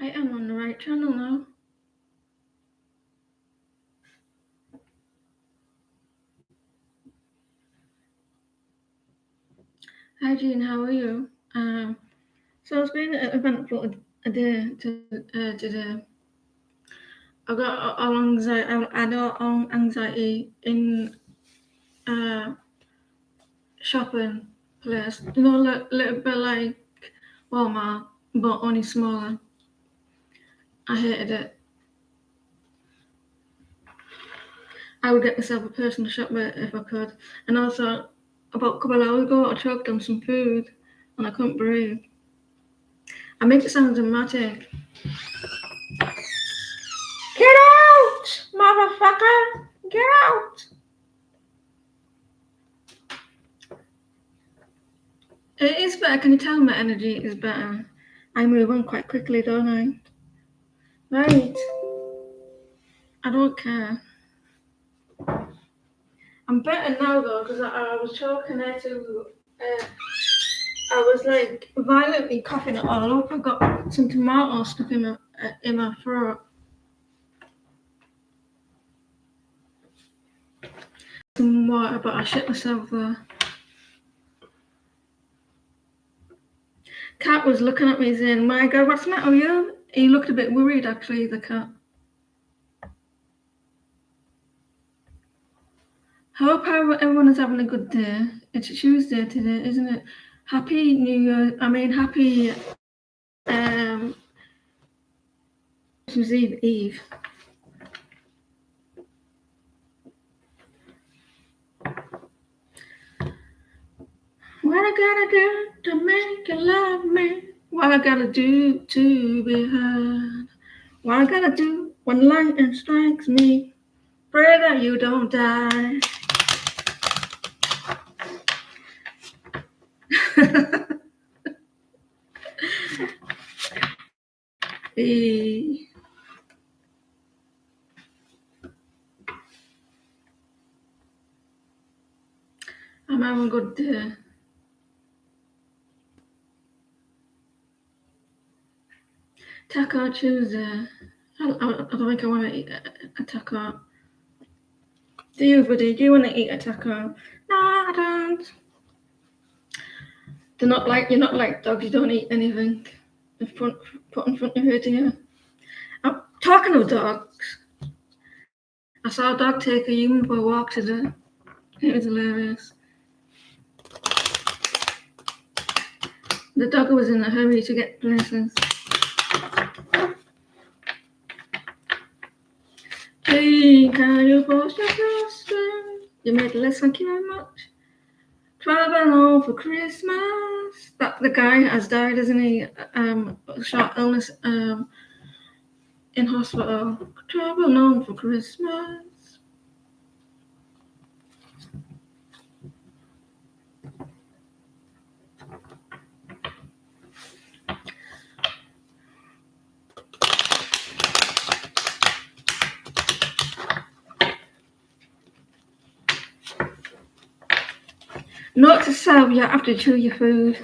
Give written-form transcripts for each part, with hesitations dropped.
I am on the right channel now. Hi Jean, how are you? So it's been an eventful a day today. I got all anxiety. I had all anxiety in shopping place. You know, little bit like Walmart, but only smaller. I hated it. I would get myself a personal shopper if I could. And also, about a couple of hours ago, I choked on some food and I couldn't breathe. I make it sound dramatic. Get out, motherfucker! Get out! It is better. Can you tell my energy is better? I move on quite quickly, don't I? Right. I don't care. I'm better now though, because I was choking there too. I was like violently coughing it all up. I got some tomato stuck in my throat. Some water, but I shit myself there. Cat was looking at me saying, "My God, what's the matter with you?" He looked a bit worried, actually. The cat. Hope everyone is having a good day. It's Tuesday today, isn't it? Happy New Year. I mean, happy Christmas Eve. What I gotta do to make you love me? What I gotta do to be heard? What I gotta do when lightning strikes me? Pray that you don't die. Hey. I'm having a good day. Taco Tuesday. I don't think I want to eat a taco. Do you, buddy? Do you want to eat a taco? No, I don't. You're not like dogs. You don't eat anything put in front of you, do you? I'm talking of dogs. I saw a dog take a human for a walk today. It was hilarious. The dog was in a hurry to get places. Hey, can you post your question? You made the list, thank you very much. Traveling home for Christmas. That the guy has died, isn't he? Short illness in hospital. Traveling home for Christmas. Note to self, you have to chew your food.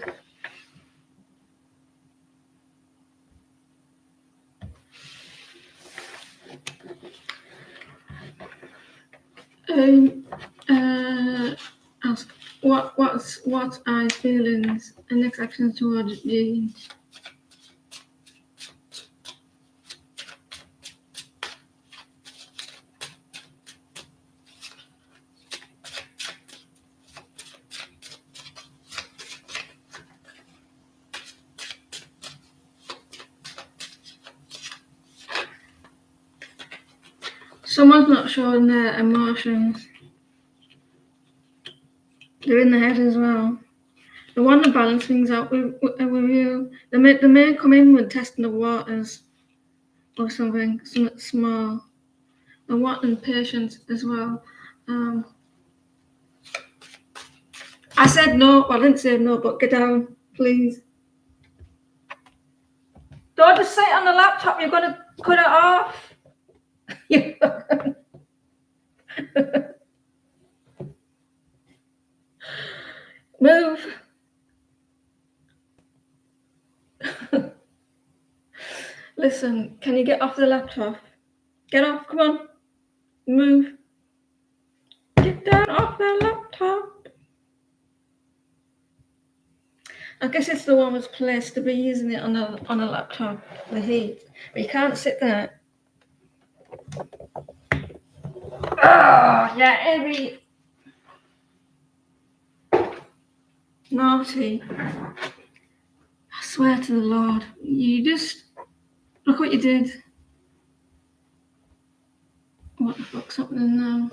Ask what are his feelings and next actions towards Jean. Someone's not showing their emotions. They're in the head as well. They want to balance things out with you. They may come in with testing the waters or something small. They want patience as well. I said no. Well, I didn't say no, but get down, please. Don't just sit on the laptop. You're gonna cut it off. Move. Listen, can you get off the laptop? Get off, come on. Move. Get down off the laptop. I guess it's the warmest place to be, using it on a laptop, the heat. But you can't sit there. Oh, yeah, every naughty. I swear to the Lord, you just look what you did. What the fuck's happening now?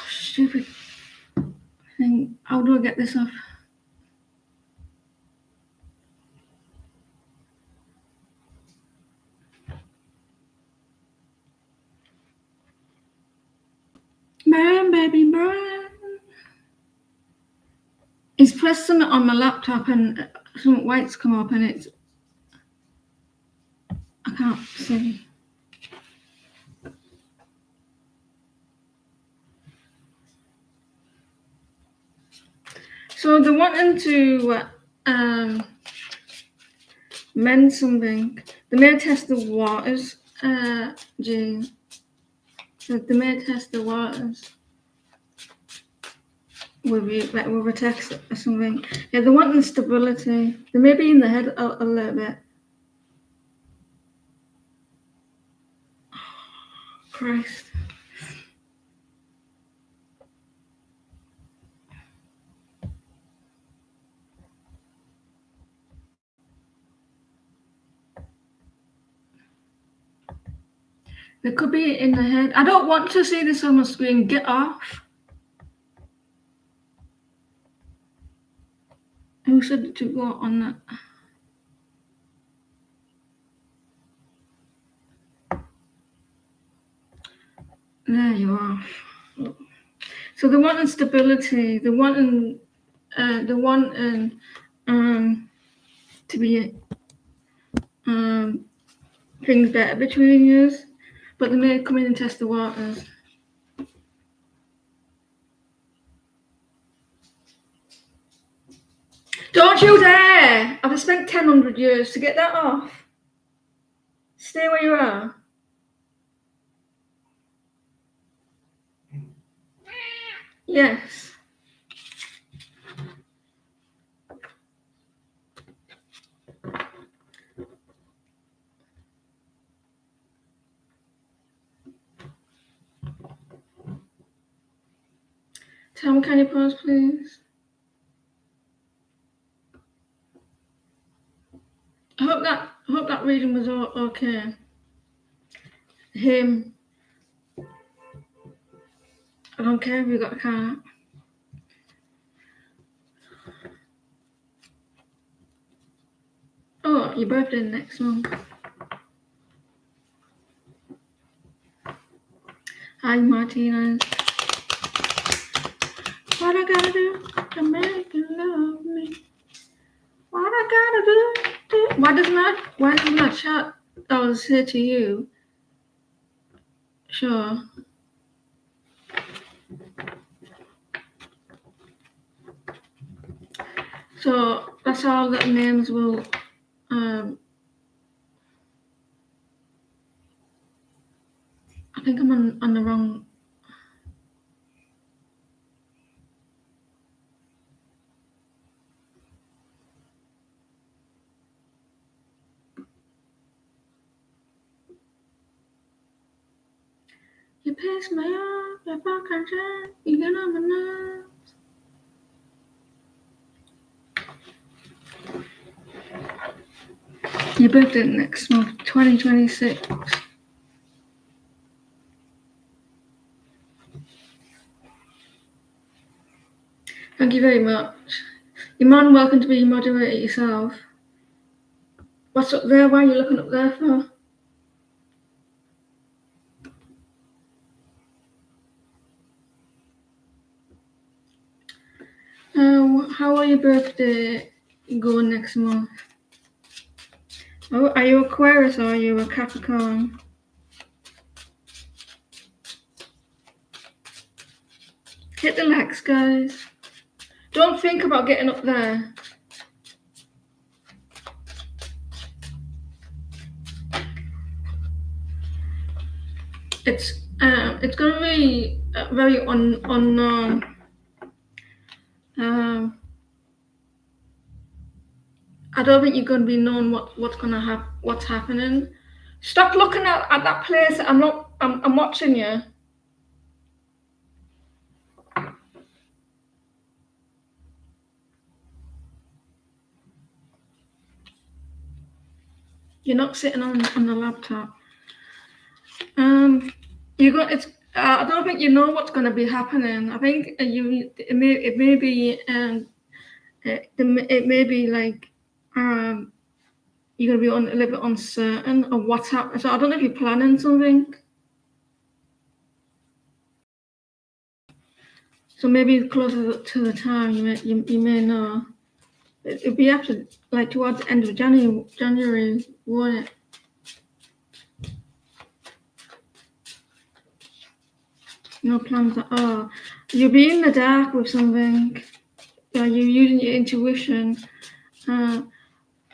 Stupid thing. How do I get this off? Burn, baby, burn. He's pressed something on my laptop and some whites come up and it's... I can't see. So they're wanting to mend something. They may test the waters, Jane. They may test the waters with you, like with a text or something. Yeah, they're wanting stability. They may be in the head a little bit. Christ. They could be in the head. I don't want to see this on the screen. Get off. Who said to go on that? There you are. So they want stability. They want to be things better between you, but they may come in and test the waters. Don't you dare! I've spent 1,000 years to get that off. Stay where you are. Yes. Tom, can you pause, please? I hope that reading was all okay. Him. I don't care if you got a car. Oh, your birthday next month. Hi, Martinez. What I gotta do to make you love me? What I gotta do? Why doesn't that chat I was here to you? Sure. So that's all that names will I think I'm on the wrong. You piss me off, you fucking shit, you get on my nerves. Your birthday next month, 2026. Thank you very much. You're more than welcome to be a moderator yourself. What's up there? Why are you looking up there for? How will your birthday go next month? Oh, are you Aquarius or are you a Capricorn? Hit the likes, guys. Don't think about getting up there. It's going to be very unknown. I don't think you're going to be knowing what's going to happen, what's happening. Stop looking at that place. I'm watching you. You're not sitting on the laptop. You got it's. I don't think you know what's going to be happening. I think it may be it may be like you're going to be a little bit uncertain of what's happening. So I don't know if you're planning something. So maybe closer to the time you may know. It'd be after like towards the end of January, won't it? No plans at all. You'll be in the dark with something. You're using your intuition.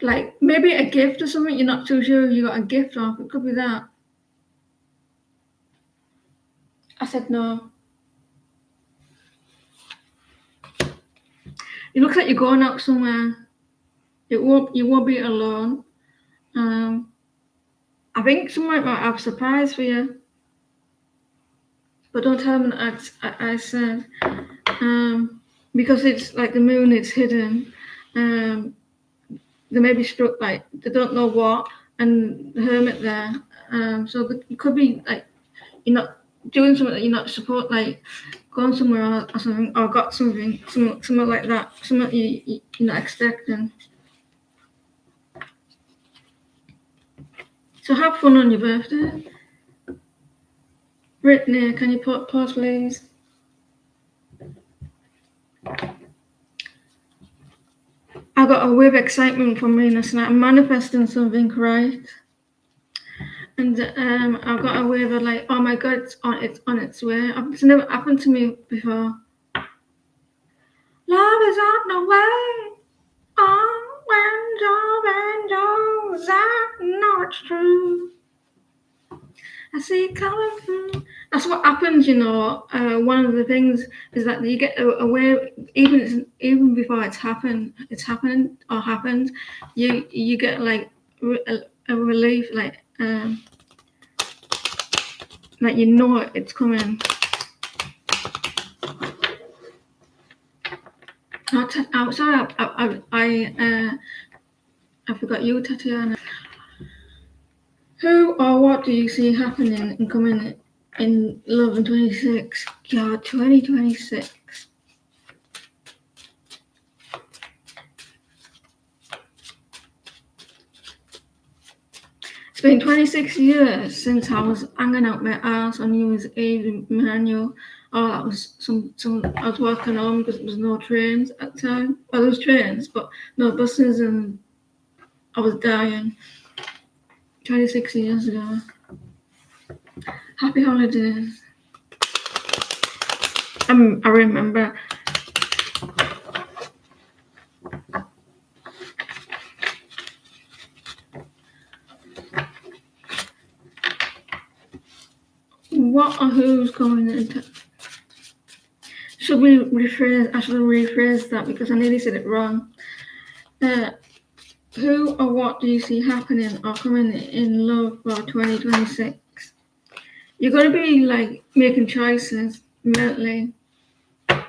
Like maybe a gift or something. You're not too sure you got a gift off. It could be that. I said no. It looks like you're going out somewhere. You won't be alone. I think someone might have a surprise for you. But don't tell them that I said. Because it's like the moon is hidden. They may be struck like they don't know what, and the hermit there. So it could be like you're not doing something that you're not support, like going somewhere or something, or got something like that, something you're not expecting. So have fun on your birthday. Brittany, can you pause, please? I got a wave excitement from me last night. I'm manifesting something, right? And I've got a wave of like, oh my god, it's on its way. It's never happened to me before. Love is on the way. Oh, when Joe I know it's true. I see it coming through. That's what happens, you know. One of the things is that you get a wave, even before it's happened or happened. You get like a relief, like you know it's coming. I'm sorry, I forgot you, Tatiana. Who or what do you see happening and coming in love in 26? God, 2026. It's been 26 years since I was hanging out my ass on New Year's Eve in Manuel. Oh, that was I was walking home because there was no trains at the time. Well, there was trains, but no buses, and I was dying. 26 years ago. Happy holidays. I remember. What or who's going into? Should we rephrase? I should rephrase that because I nearly said it wrong. Who or what do you see happening or coming in love for 2026? You're going to be like making choices mentally of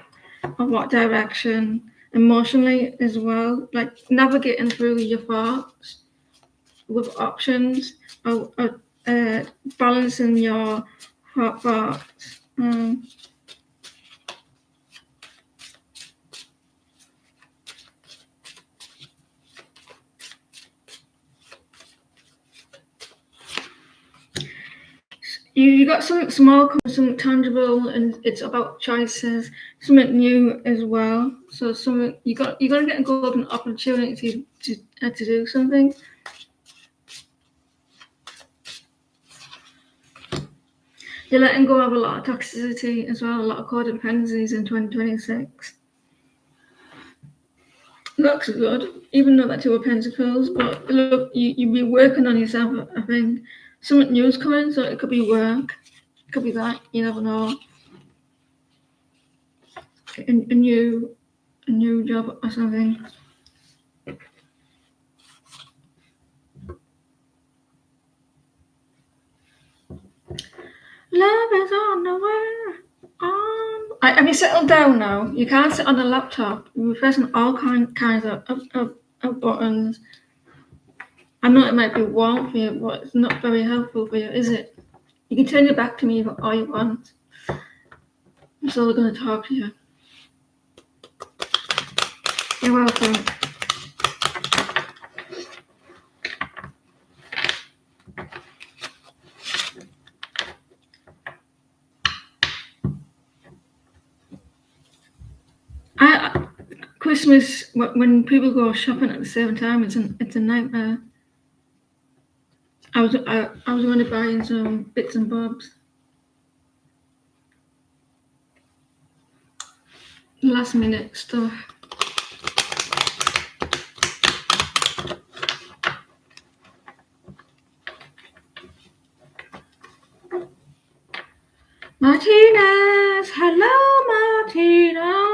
what direction, emotionally as well, like navigating through your thoughts with options or balancing your thoughts. You got something small, something tangible, and it's about choices, something new as well. So something you're gonna get a golden opportunity to do something. You're letting go of a lot of toxicity as well, a lot of codependencies in 2026. looks good, even though that two of pentacles. But look, you'd be working on yourself. I think something new's coming, so it could be work, it could be that. You never know. A new job or something. Love is on the way. Have you settled down now? You can't sit on a laptop. You're pressing all kinds of buttons. I know it might be warm for you, but it's not very helpful for you, is it? You can turn your back to me all you want. I'm still going to talk to you. You're welcome. Christmas, when people go shopping at the same time, it's a nightmare. I was going to buy some bits and bobs. Last minute stuff. Martinez, hello Martinez.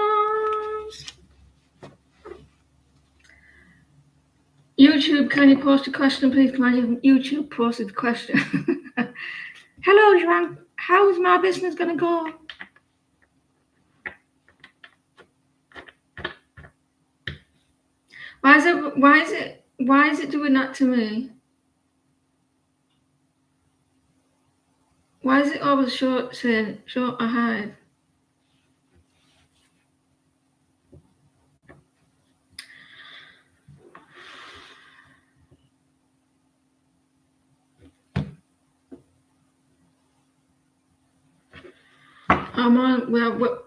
YouTube, can you post a question, please? Can I have YouTube posted the question? Hello, Joanne. How is my business gonna go? Why is it doing that to me? Why is it always saying short or hide?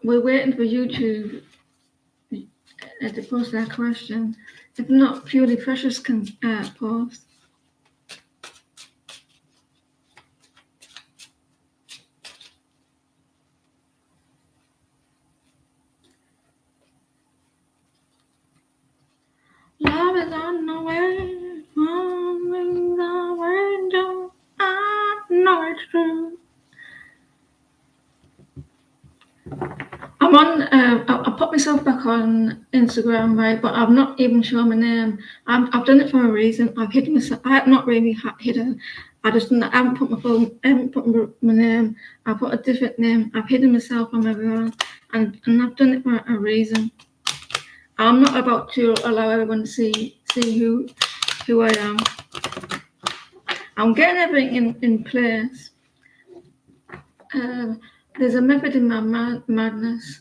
We're waiting for YouTube to post that question. If not, Purely Precious can post. Love is on the way, on the window. I know it's true. I'm on. I put myself back on Instagram, right? But I'm not even sure my name. I've done it for a reason. I've hidden myself. I have not really hidden. I haven't put my phone. I haven't put my name. I put a different name. I've hidden myself from everyone, and I've done it for a reason. I'm not about to allow everyone to see who I am. I'm getting everything in place. There's a method in my madness.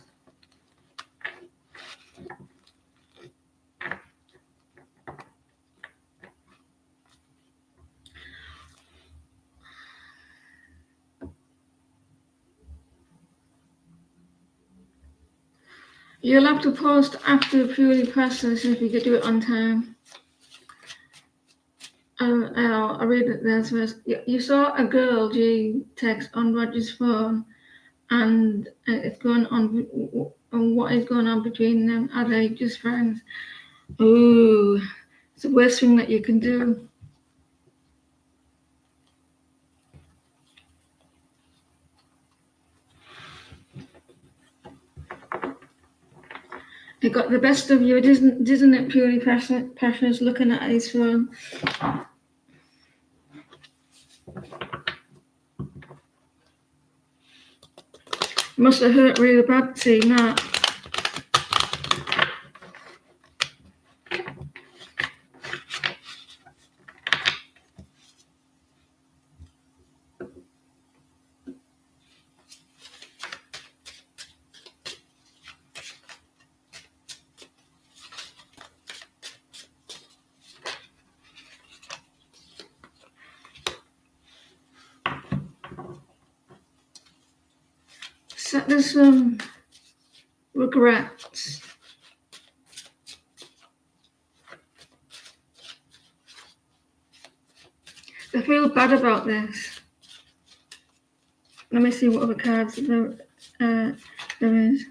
You'll have to post after Purely Precious if you could do it on time. I'll read it there first. You saw a girl, G, text on Roger's phone, and it's going on what is going on between them. Are they just friends? Ooh, it's the worst thing that you can do. It got the best of you, isn't it? Purely Precious looking at his phone. Must have hurt really bad seeing that. So there's some regrets. I feel bad about this. Let me see what other cards there is.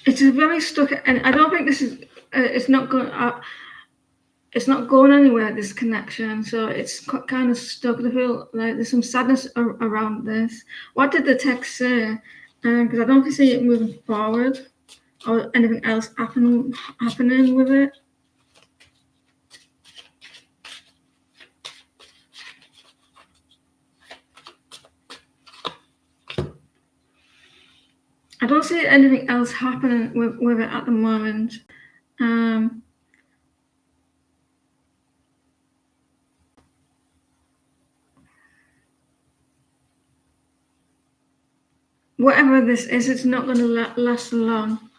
It's a very stuck, and I don't think this is. It's not going. It's not going anywhere. This connection, so it's kind of stuck. I feel like there's some sadness around this. What did the text say? Because I don't see it moving forward or anything else happening with it. I don't see anything else happening with it at the moment. Whatever this is, it's not going to last long.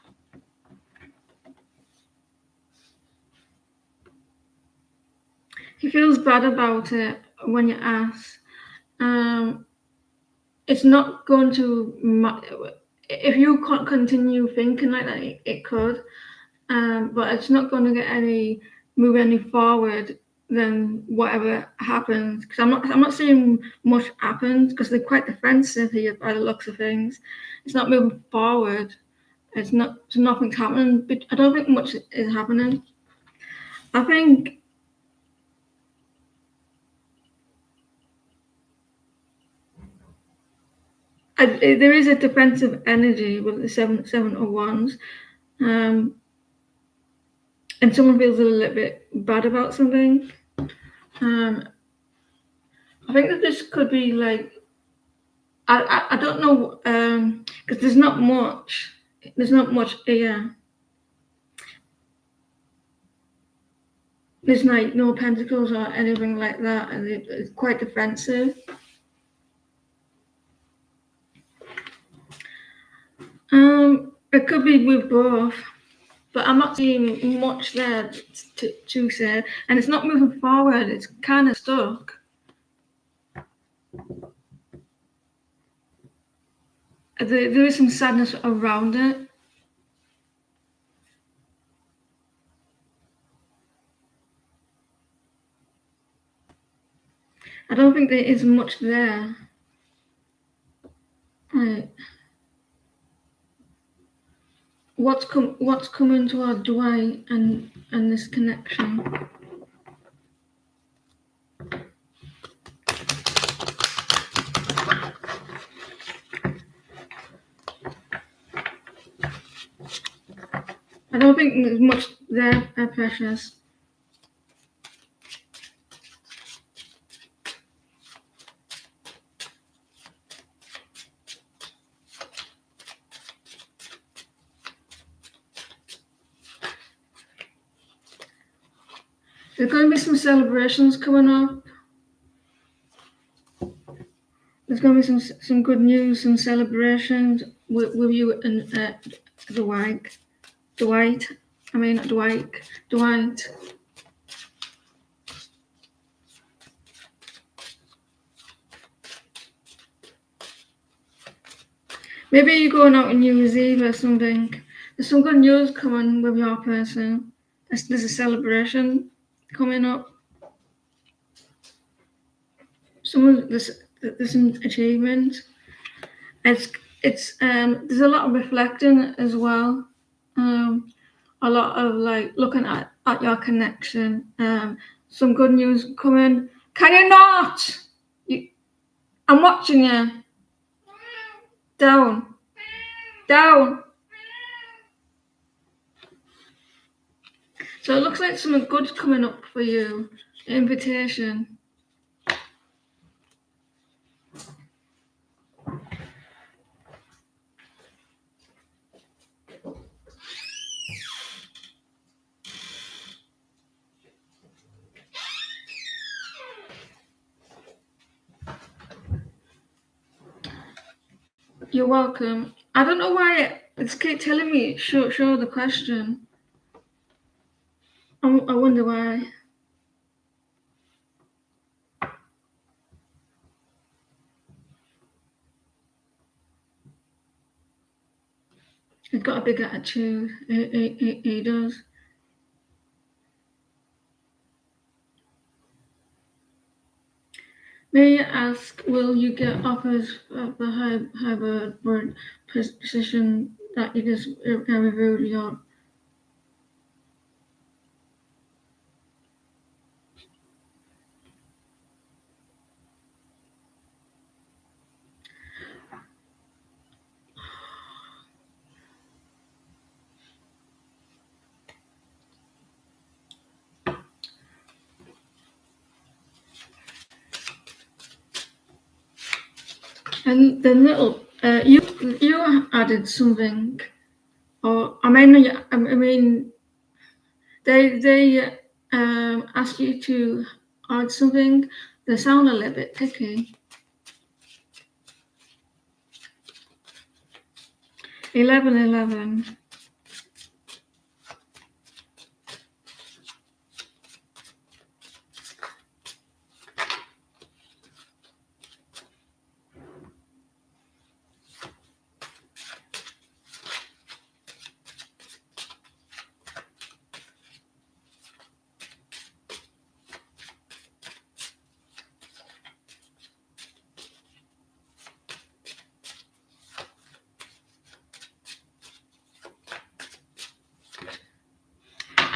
He feels bad about it when you ask. It's not going to. If you can't continue thinking like that, it could. But it's not going to move any forward than whatever happens. Because I'm not seeing much happen because they're quite defensive here by the looks of things. It's not moving forward. Nothing's happening. But I don't think much is happening. I think there is a defensive energy with the seven of wands. And someone feels a little bit bad about something. I think that this could be like I don't know because there's not much here. There's like no pentacles or anything like that, and it's quite defensive. It could be with both. But I'm not seeing much there to say, and it's not moving forward. It's kind of stuck. There is some sadness around it. I don't think there is much there. Right. What's coming toward Dwight and this connection? I don't think there's much there, Precious. There's going to be some celebrations coming up. There's going to be some good news, some celebrations with you and Dwight. I mean, not Dwight. Dwight. Maybe you're going out on New Year's Eve or something. There's some good news coming with your person. There's a celebration coming up. There's some achievement. It's there's a lot of reflecting as well. A lot of like looking at your connection. Some good news coming. Can you not? I'm watching you. Down. So it looks like something good's coming up for you. Invitation. You're welcome. I don't know why it's keep telling me show the question. I wonder why. He's got a big attitude. He does. May I ask, will you get offers for the hybrid position that you just reviewed your. And the little you added something, or I mean they asked you to add something. They sound a little bit picky. 11:11.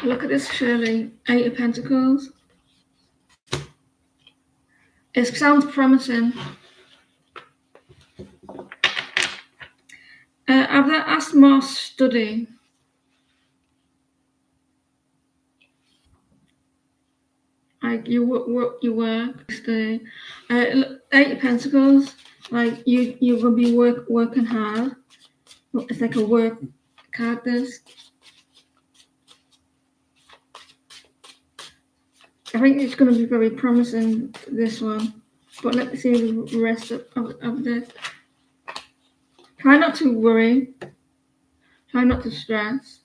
Look at this, Shirley. 8 of Pentacles. It sounds promising. I've asked more study. Like you work, study. 8 of Pentacles. Like you're gonna be working hard. It's like a work card. This. I think it's going to be very promising, this one. But let's see the rest of this. Try not to worry. Try not to stress.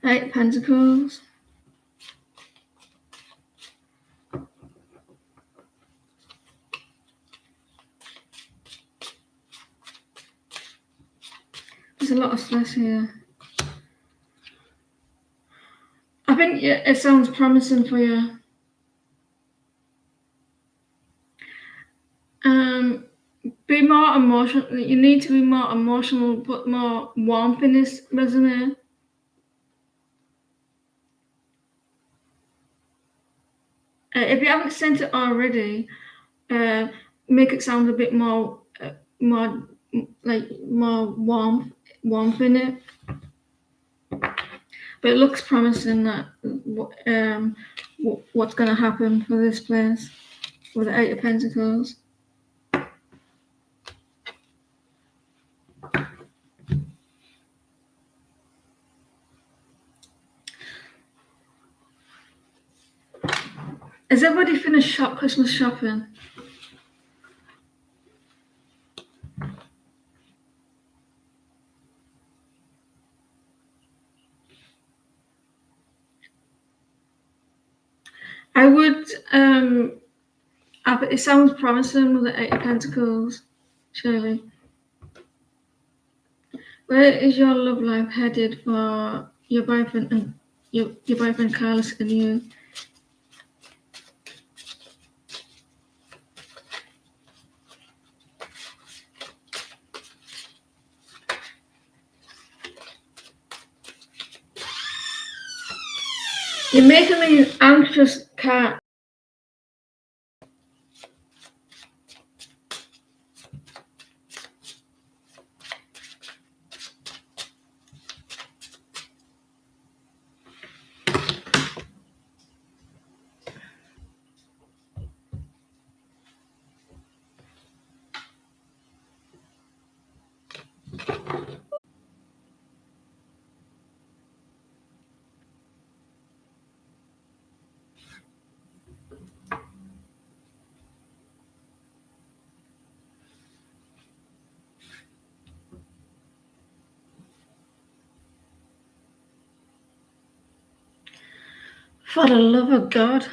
8 of Pentacles. There's a lot of stress here. I think it sounds promising for you. Be more emotional. You need to be more emotional, put more warmth in this resume. If you haven't sent it already, make it sound a bit more warmth in it. But it looks promising that what's going to happen for this place with the 8 of Pentacles. Has everybody finished Christmas shopping? I would. It sounds promising with the 8 of Pentacles, Shirley. Where is your love life headed for your boyfriend and your boyfriend Carlos and you? You're making me an anxious cat. For the love of God.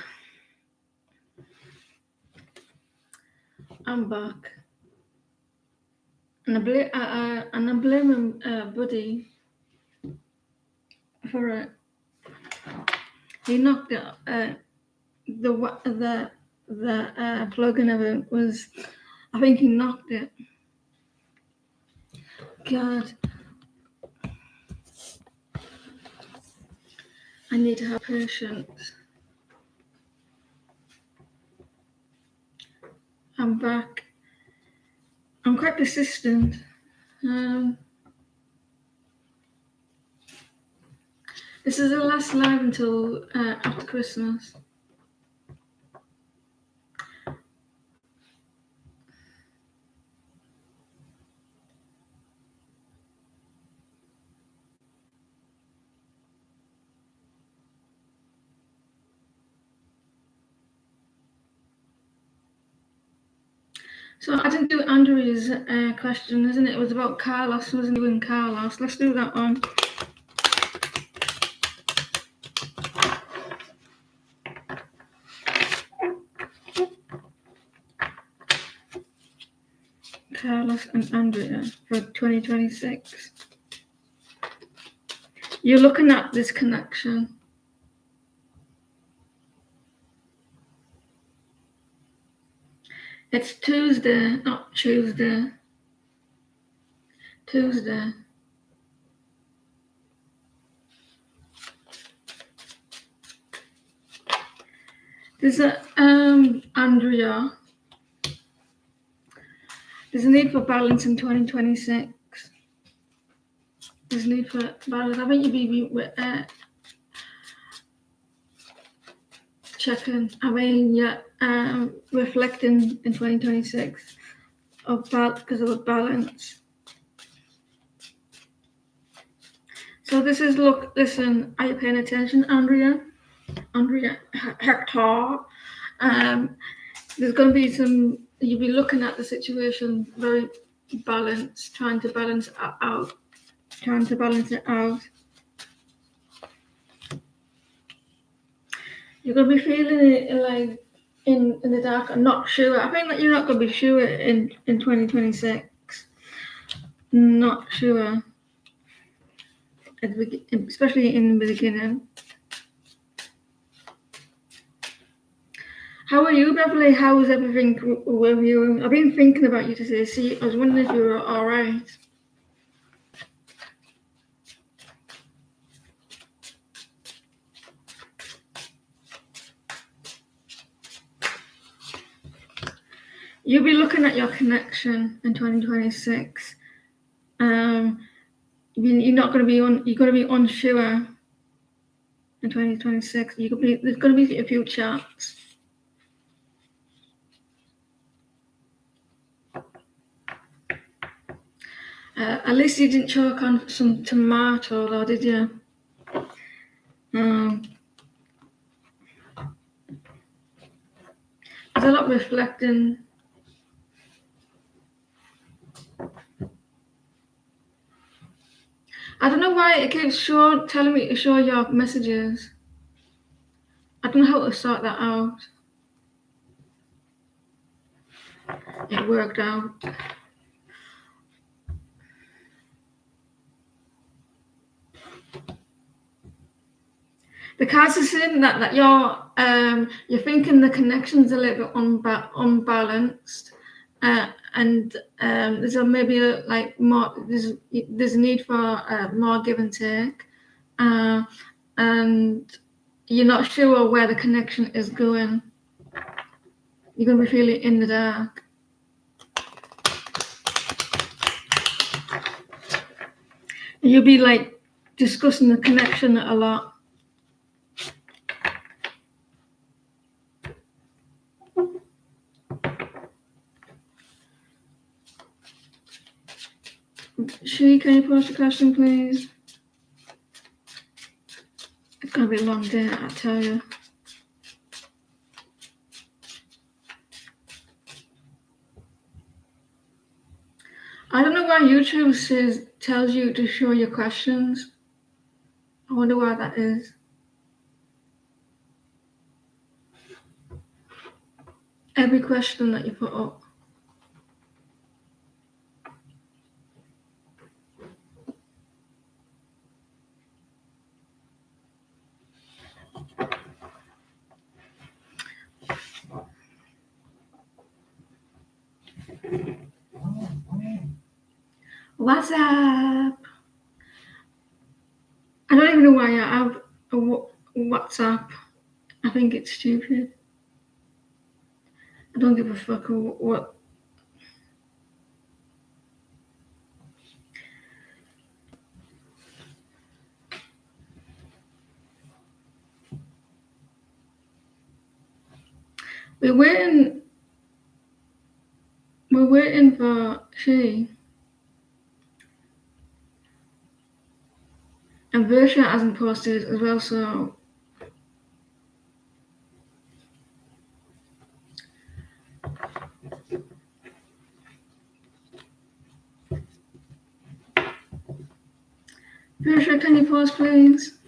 I'm back. And I'm blaming Buddy for it. He knocked it. The plug-in of it was. I think he knocked it. God. I need to have patience. I'm back. I'm quite persistent. This is the last live until after Christmas. So I didn't do Andrew's question, isn't it? It was about Carlos, wasn't doing Carlos. Let's do that one. Carlos and Andrea for 2026. You're looking at this connection. It's Tuesday, not Tuesday. Tuesday. There's a Andrea. There's a need for balance in 2026. There's a need for balance. I think you'd be checking. I mean, yeah, reflecting in 2026 because of a balance. So this is listen. Are you paying attention, Andrea? Andrea Hector. There's going to be some. You'll be looking at the situation very balanced, trying to balance it out. You're going to be feeling it like in the dark. I'm not sure. I think that you're not going to be sure in 2026. Not sure, especially in the beginning. How are you, Beverly? How is everything with you? I've been thinking about you today. See, I was wondering if you were all right. You'll be looking at your connection in 2026. You're not going to be you're going to be unsure in 2026. There's going to be a few chats. At least you didn't choke on some tomato, though, did you? There's a lot reflecting. I don't know why it keeps telling me to show your messages. I don't know how to sort that out. It worked out. The cards are saying that you're thinking the connection's a little bit unbalanced, and there's maybe like more. There's a need for more give and take, and you're not sure where the connection is going. You're gonna be feeling in the dark. You'll be like discussing the connection a lot. She, can you post a question, please? It's gonna be a long day, I tell you. I don't know why YouTube tells you to show your questions. I wonder why that is. Every question that you put up. What's up? I don't even know why I have a WhatsApp. I think it's stupid. I don't give a fuck what. We're waiting for she. And Versha hasn't posted as well, so Versha, can you post, please?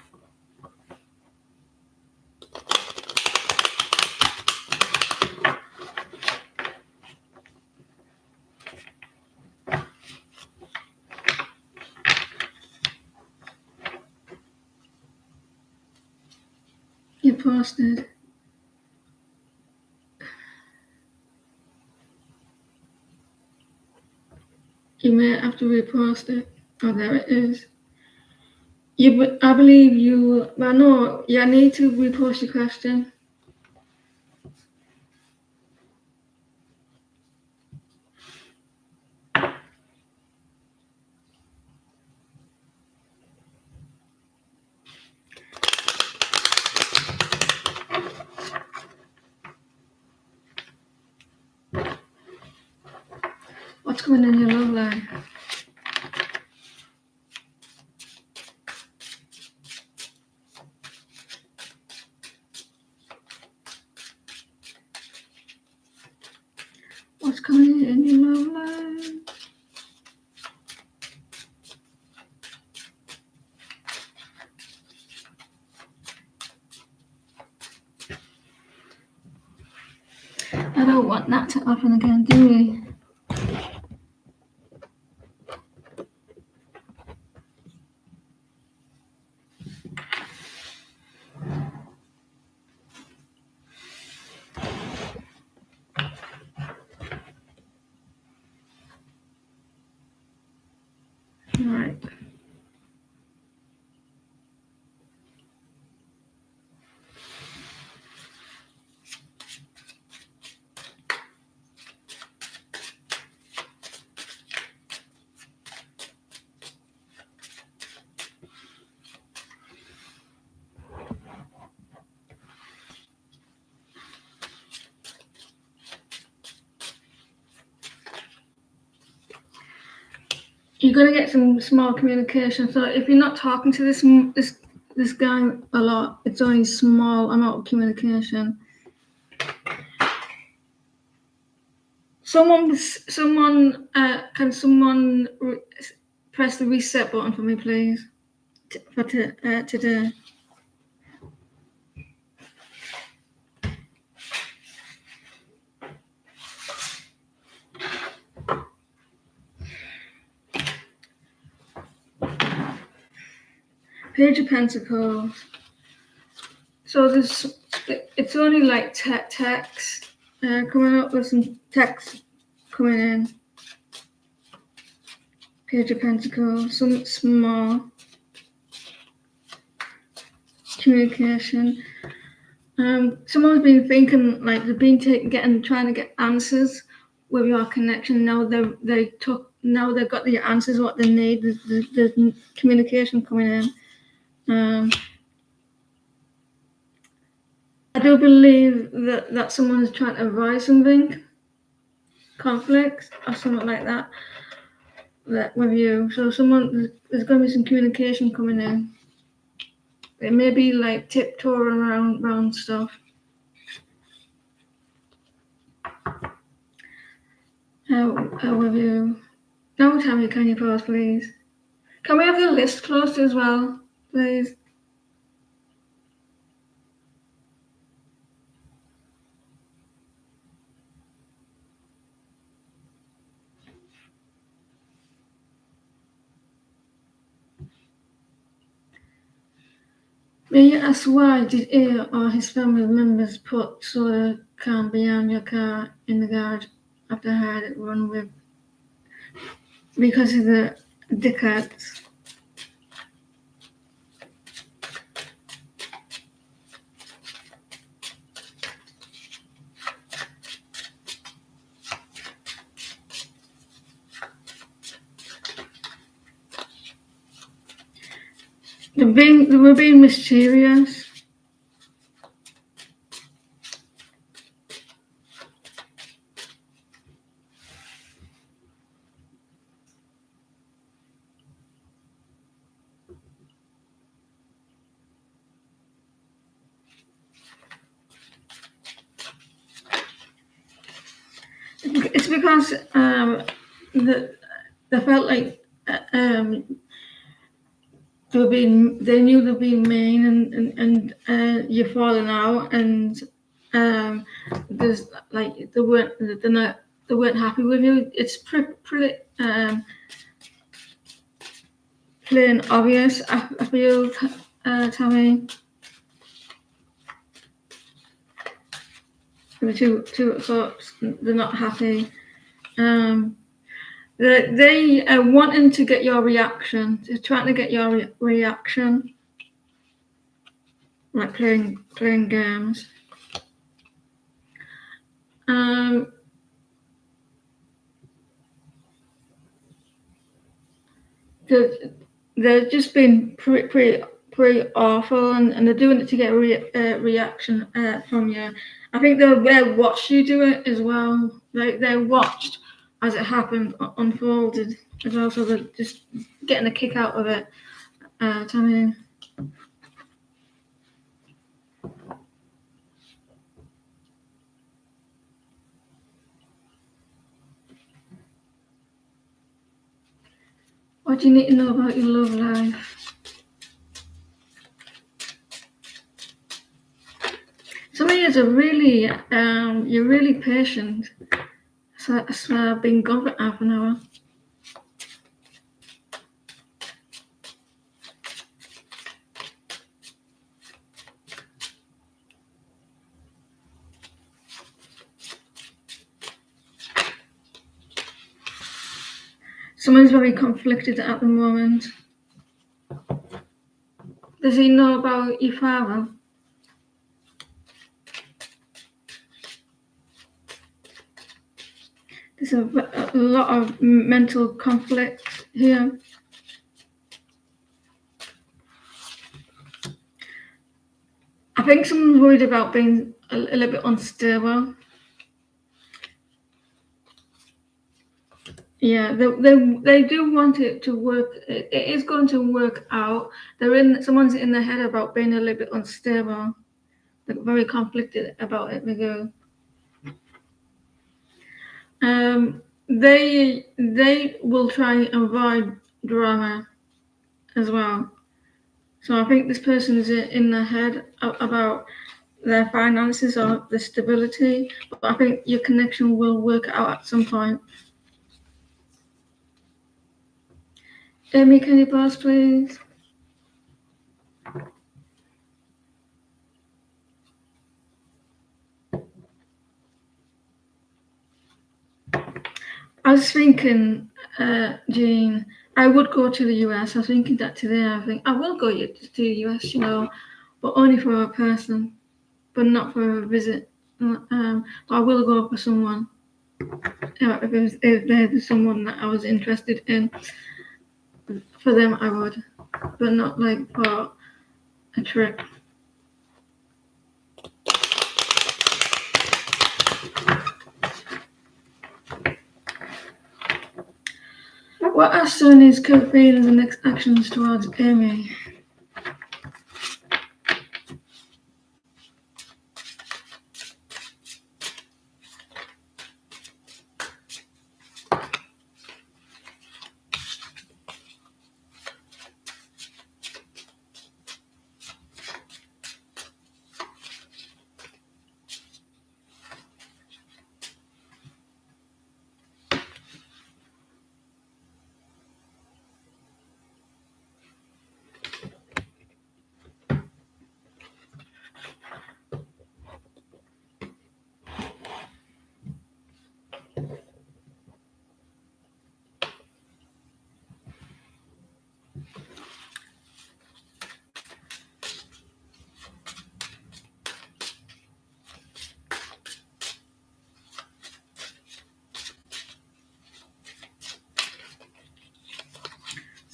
You posted. You may have to repost it. Oh, there it is. I believe you. Well, no, you need to repost your question. What's going on in your love life? What's going on in your love life? I don't want that to happen again, do we? Right. You're gonna get some small communication. So if you're not talking to this guy a lot, it's only small amount of communication. Can someone press the reset button for me, please, for today? Page of Pentacles. So it's only like text coming up with some text coming in. Page of Pentacles, some small communication. Someone's been thinking like they've been trying to get answers with your connection. Now they've got the answers what they need. There's communication coming in. I do believe that someone is trying to avoid something, conflict or something like that with you. So there's going to be some communication coming in. It may be like tiptoeing around stuff. How with you? Now, Tammy, can you pause, please? Can we have the list closed as well, please? May you ask why did he or his family members put solar can behind your car in the garage after I had it run with? Because of the decades. They were being mysterious. It's because they felt like they knew they were being mean and you're falling out, and there's like they weren't happy with you. It's pretty plain obvious. I feel, Tammy. The two thoughts, they're not happy. They are wanting to get your reaction. They're trying to get your reaction, like playing games. They're just being pretty awful, and they're doing it to get a reaction from you. I think they watched you do it as well. They watched as it happened, unfolded as well, so they're just getting a kick out of it. Tammy. What do you need to know about your love life? Some of you are really, you're really patient. So I've been gone for half an hour. Someone's very conflicted at the moment. Does he know about your father? There's a lot of mental conflict here. I think someone's worried about being a little bit unstable. Yeah, they do want it to work. It is going to work out. Someone's in their head about being a little bit unstable. They're very conflicted about it. They go. They will try and avoid drama as well. So I think this person is in their head about their finances or the stability, but I think your connection will work out at some point. Amy, can you pause, please? I was thinking, Jean, I would go to the US. I was thinking that today. I think I will go to the US, but only for a person, but not for a visit. But I will go for someone. If there's someone that I was interested in, for them I would, but not like for a trip. What are Sony's current feelings and next actions towards Amy?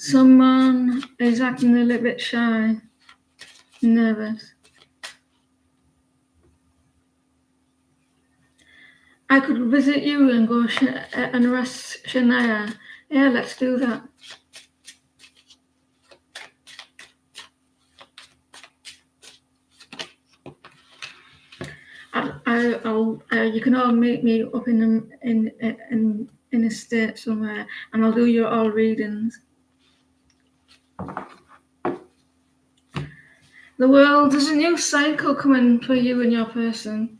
Someone is acting a little bit shy, nervous. I could visit you and go and arrest Shania. Yeah, let's do that. You can all meet me up in a state somewhere, and I'll do your all readings. The world, there's a new cycle coming for you and your person.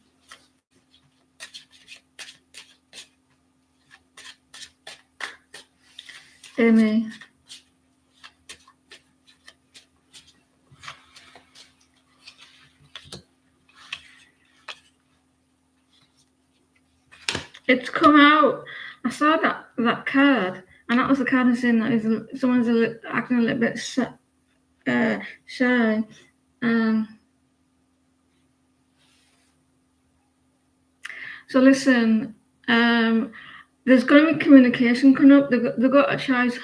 Amy. It's come out. I saw that card, and that was the card saying that someone's acting a little bit shy. So listen, there's going to be communication coming up. They've got a choice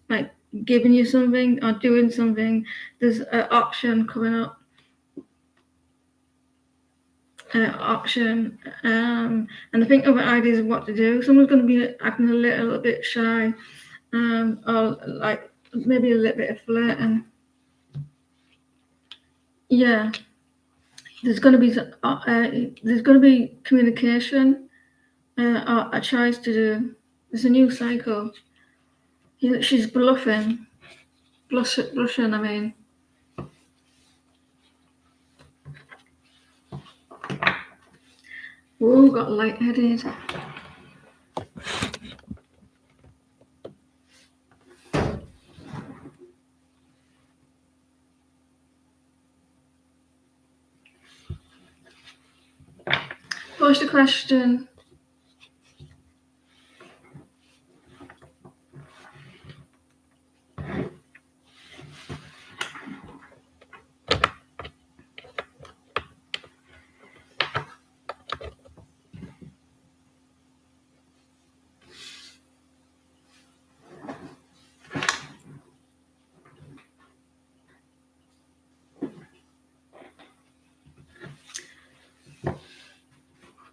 like giving you something or doing something. There's an option coming up. And I think of ideas of what to do. Someone's going to be acting a little bit shy, or like maybe a little bit of flirting. Yeah, there's going to be communication, or a choice to do. There's a new cycle. She's blushing. I mean. Ooh, got lightheaded. Post a question.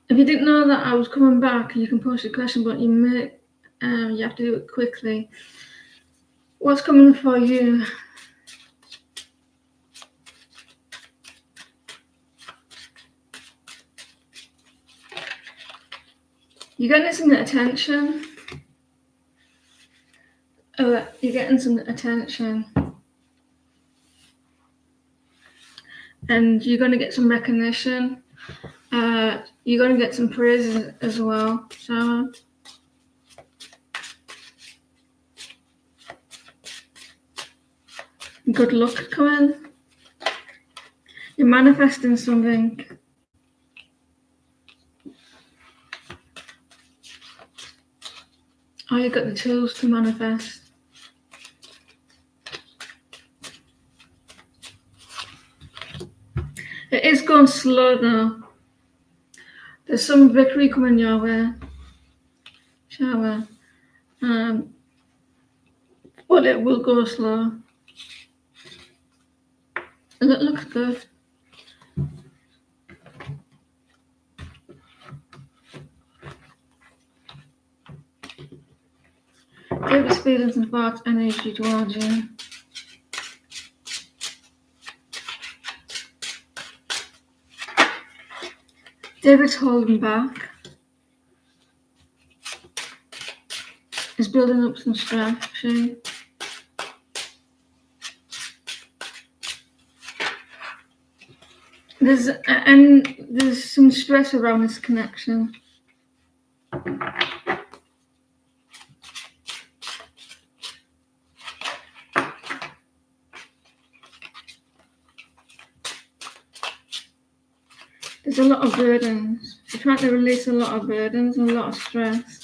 If you didn't know that I was coming back, you can post a question, but you have to do it quickly. What's coming for you? You're getting some attention. You're getting some attention. And you're going to get some recognition. You're going to get some praise as well, Sarah. Good luck coming. You're manifesting something. Oh, you've got the tools to manifest. It is going slow now. There's some victory coming your way, Shower. But it will go slow. And it looks good. David's feelings and thoughts, energy towards you. David's holding back. He's building up some strategy. There's some stress around this connection. There's a lot of burdens. You're trying to release a lot of burdens and a lot of stress.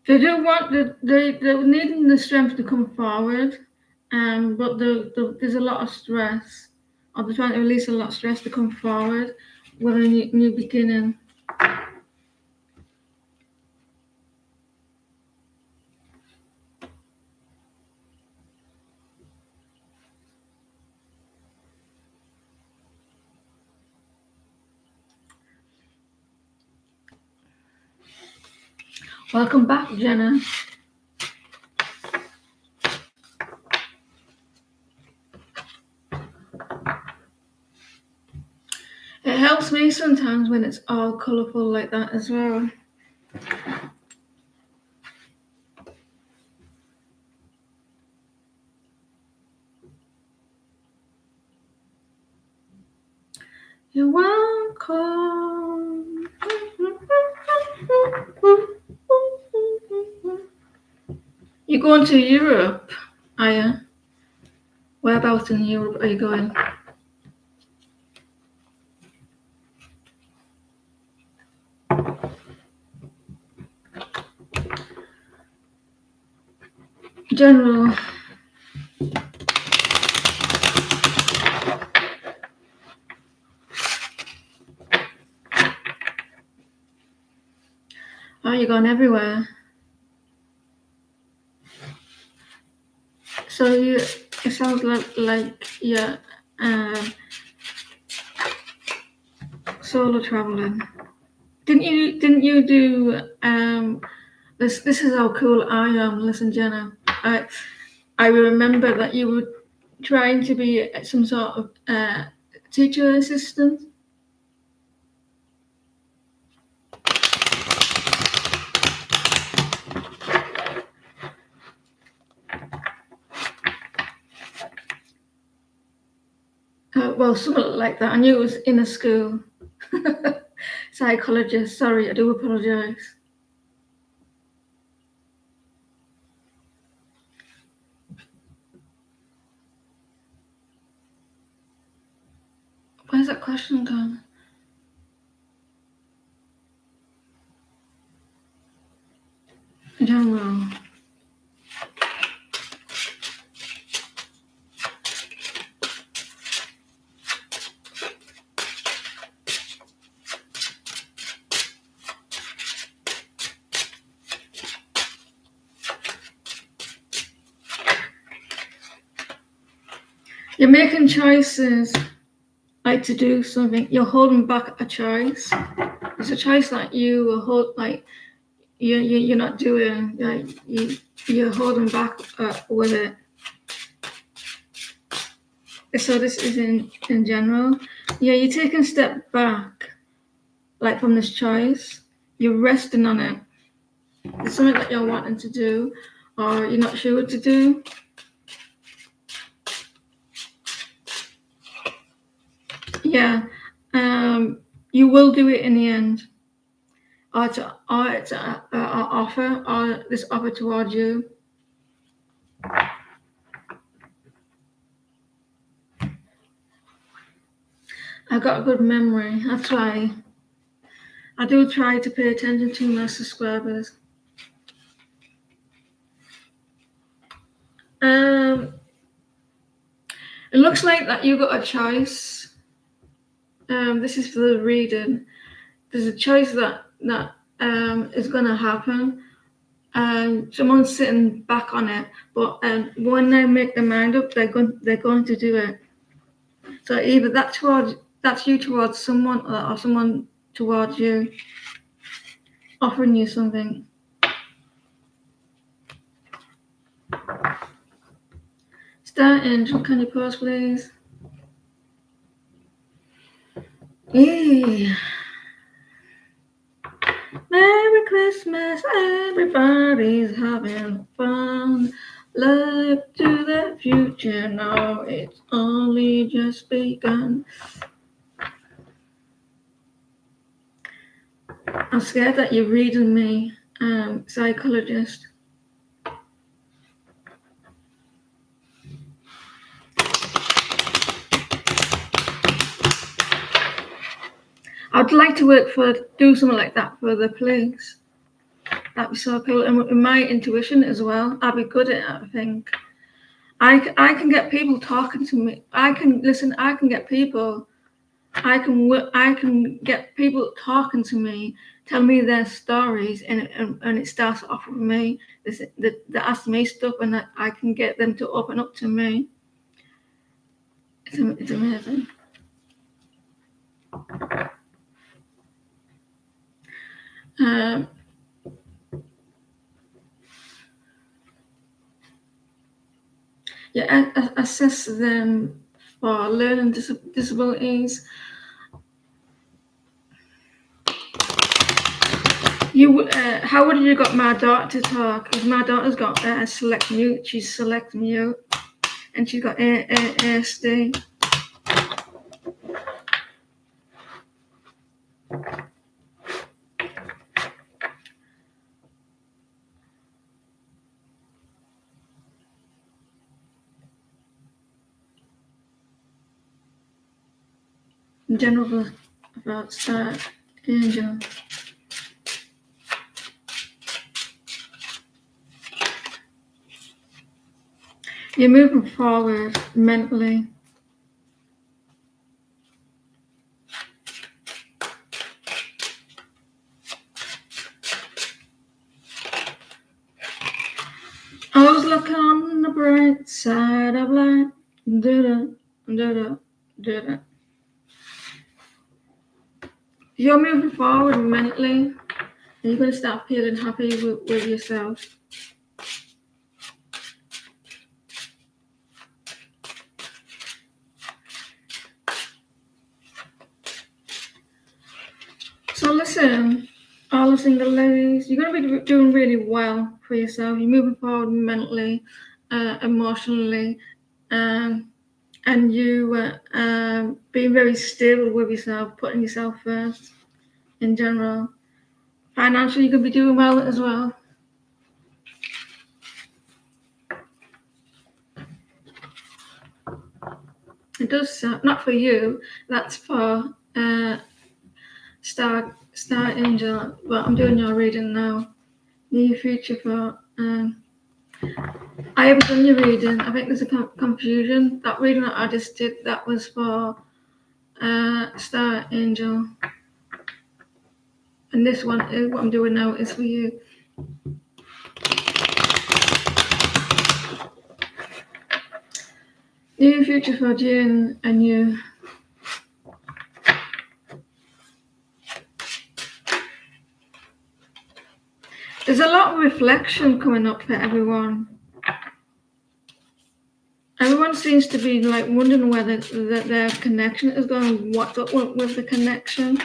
They're needing the strength to come forward, but there's a lot of stress. Or they're trying to release a lot of stress to come forward with a new beginning. Welcome back, Jenna. It helps me sometimes when it's all colourful like that as well. You're welcome. You're going to Europe, are you? Whereabouts in Europe are you going? General. Oh, you're going everywhere. So it sounds like you're solo traveling. Didn't you do this is how cool I am. Listen, Jenna. I remember that you were trying to be some sort of teacher assistant. Well, something like that. I knew it was in a school. Psychologist. Sorry, I do apologise. Where's that question gone? General. You're making choices, like to do something. You're holding back a choice. It's a choice that you hold, like you're not doing. Like you're holding back with it. So this is in general. Yeah, you're taking a step back, like from this choice. You're resting on it. It's something that you're wanting to do, or you're not sure what to do. Yeah, you will do it in the end. Or it's an offer, or this offer towards you. I've got a good memory. That's why I do try to pay attention to my subscribers. It looks like that you got a choice. This is for the reading. There's a choice that is going to happen. Someone's sitting back on it, but when they make their mind up, they're going to do it. So either that's you towards someone, or someone towards you, offering you something. Star Angel, can you pause, please? Yeah. Merry Christmas, everybody's having fun. Look to the future now, it's only just begun. I'm scared that you're reading me, psychologist. I'd like to do something like that for the police. That'd be so cool. And with my intuition as well, I'd be good at it, I think. I can get people talking to me. I can get people. I can get people talking to me, tell me their stories, and it starts off with me. They ask me stuff, and I can get them to open up to me. It's amazing. You assess them for learning disabilities. How would you got my daughter to talk? Because my daughter's got select mute. She's select mute, and she's got ASD. In general, about start Angel. You're moving forward mentally. Always look on the bright side of life. Do-da. You're moving forward mentally, and you're going to start feeling happy with yourself. So listen, all the single ladies, you're going to be doing really well for yourself. You're moving forward mentally, emotionally, and you being very stable with yourself, putting yourself first in general. Financially, you could be doing well as well. It does not for you. That's for Star Angel. But I'm doing your reading now. Your future for. I haven't done your reading. I think there's a confusion. That reading that I just did, that was for Star Angel. And this one, what I'm doing now, is for you. New future for June and you. There's a lot of reflection coming up for everyone. Everyone seems to be like wondering whether their connection is going. What's up with the connection?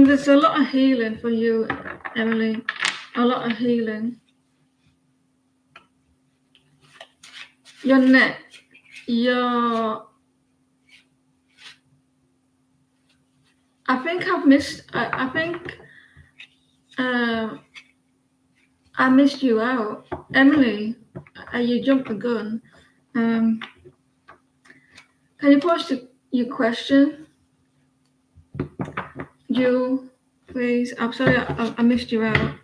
There's a lot of healing for you, Emily. A lot of healing. Your neck, I think I've missed. I think I missed you out, Emily. You jumped the gun. Can you post your question, Jewel, please? I'm sorry, I missed you out.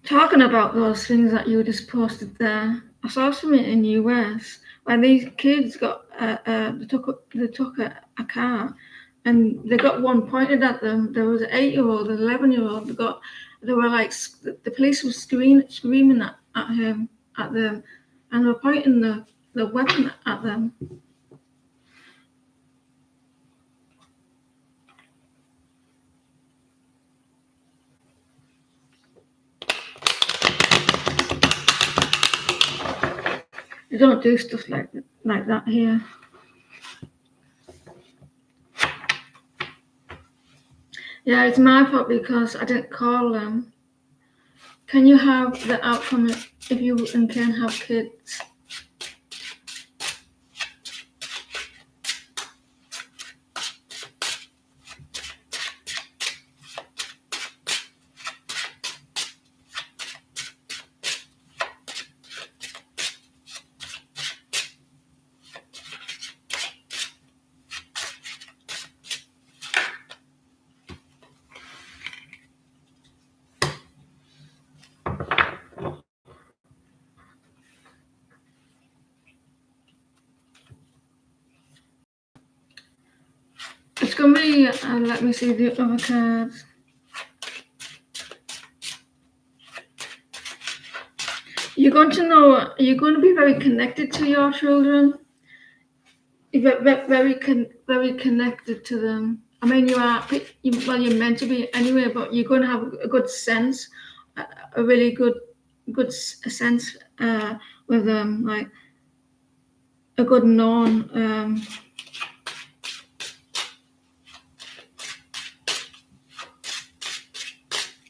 Talking about those things that you just posted there, I saw something in the US where these kids got they took a car and they got one pointed at them. There was an 8-year-old, an 11-year-old. They were like the police was screaming at them, and they were pointing the weapon at them. You don't do stuff like that here. Yeah, it's my fault because I didn't call them. Can you have the outcome if you can have kids? gonna be. Let me see the other cards. You're going to know. You're going to be very connected to your children. Very connected to them. I mean, you are. Well, you're meant to be anyway, but you're going to have a good sense, a really good sense with them, like a good known.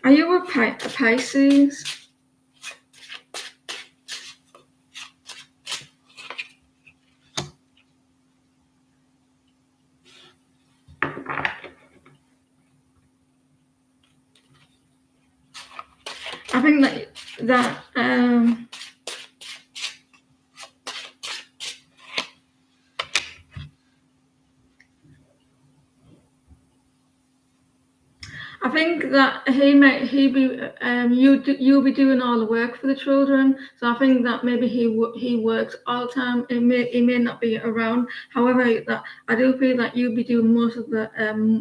Are you a Pisces? I think that I think that he be you'll be doing all the work for the children. So I think that maybe he works all the time. He may not be around. However, that I do feel that you'll be doing most of the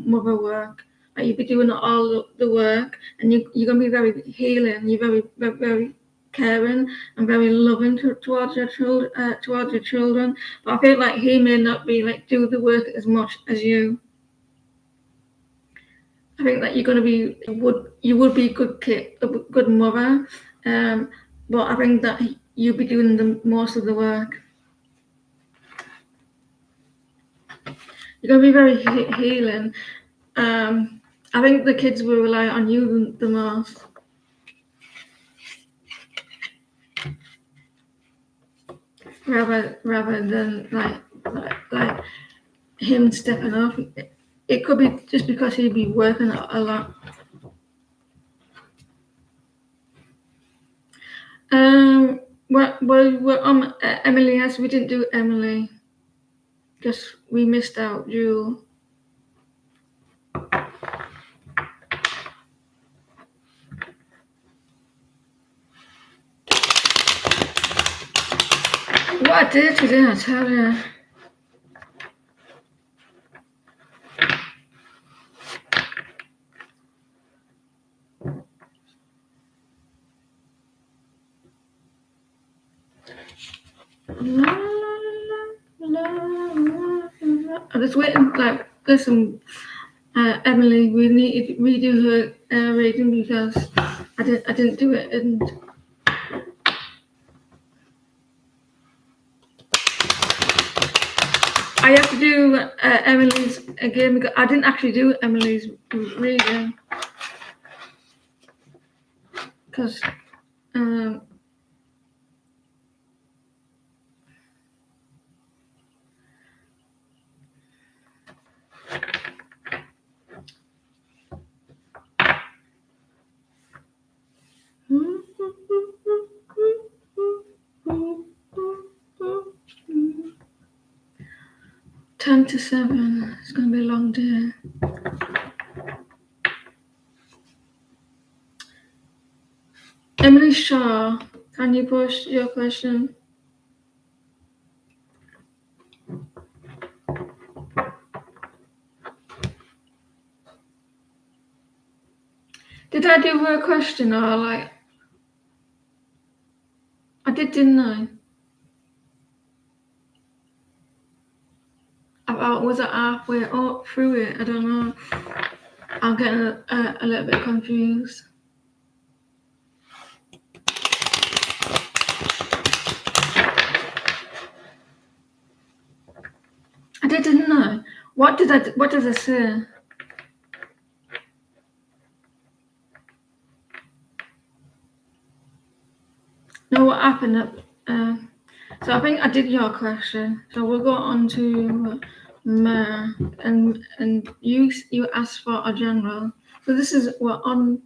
mother work. Like you'll be doing all the work, and you're gonna be very healing. You're very caring and very loving towards your children. But I feel like he may not be like do the work as much as you. I think that you're going to be you would be a good kid, a good mother, but I think that you'll be doing the most of the work. You're going to be very healing. I think the kids will rely on you the most. Rather than like him stepping up. It could be just because he'd be working a lot. Well, Emily, yes, we didn't do Emily. Just we missed out Jewel. What I did today, I tell you. I'm just waiting. Like, listen, Emily, we need to redo her reading because I didn't do it, and I have to do Emily's again because I didn't actually do Emily's reading because. Ten to 7. It's going to be a long day. Emily Shaw, can you post your question? Did I do her question or like? I did, didn't I? Was it halfway up through it? I don't know. I'm getting a little bit confused. I did, didn't I? What did I say? No, what happened? So I think I did your question. So we'll go on to Mer, and you asked for a general. So this is we're on.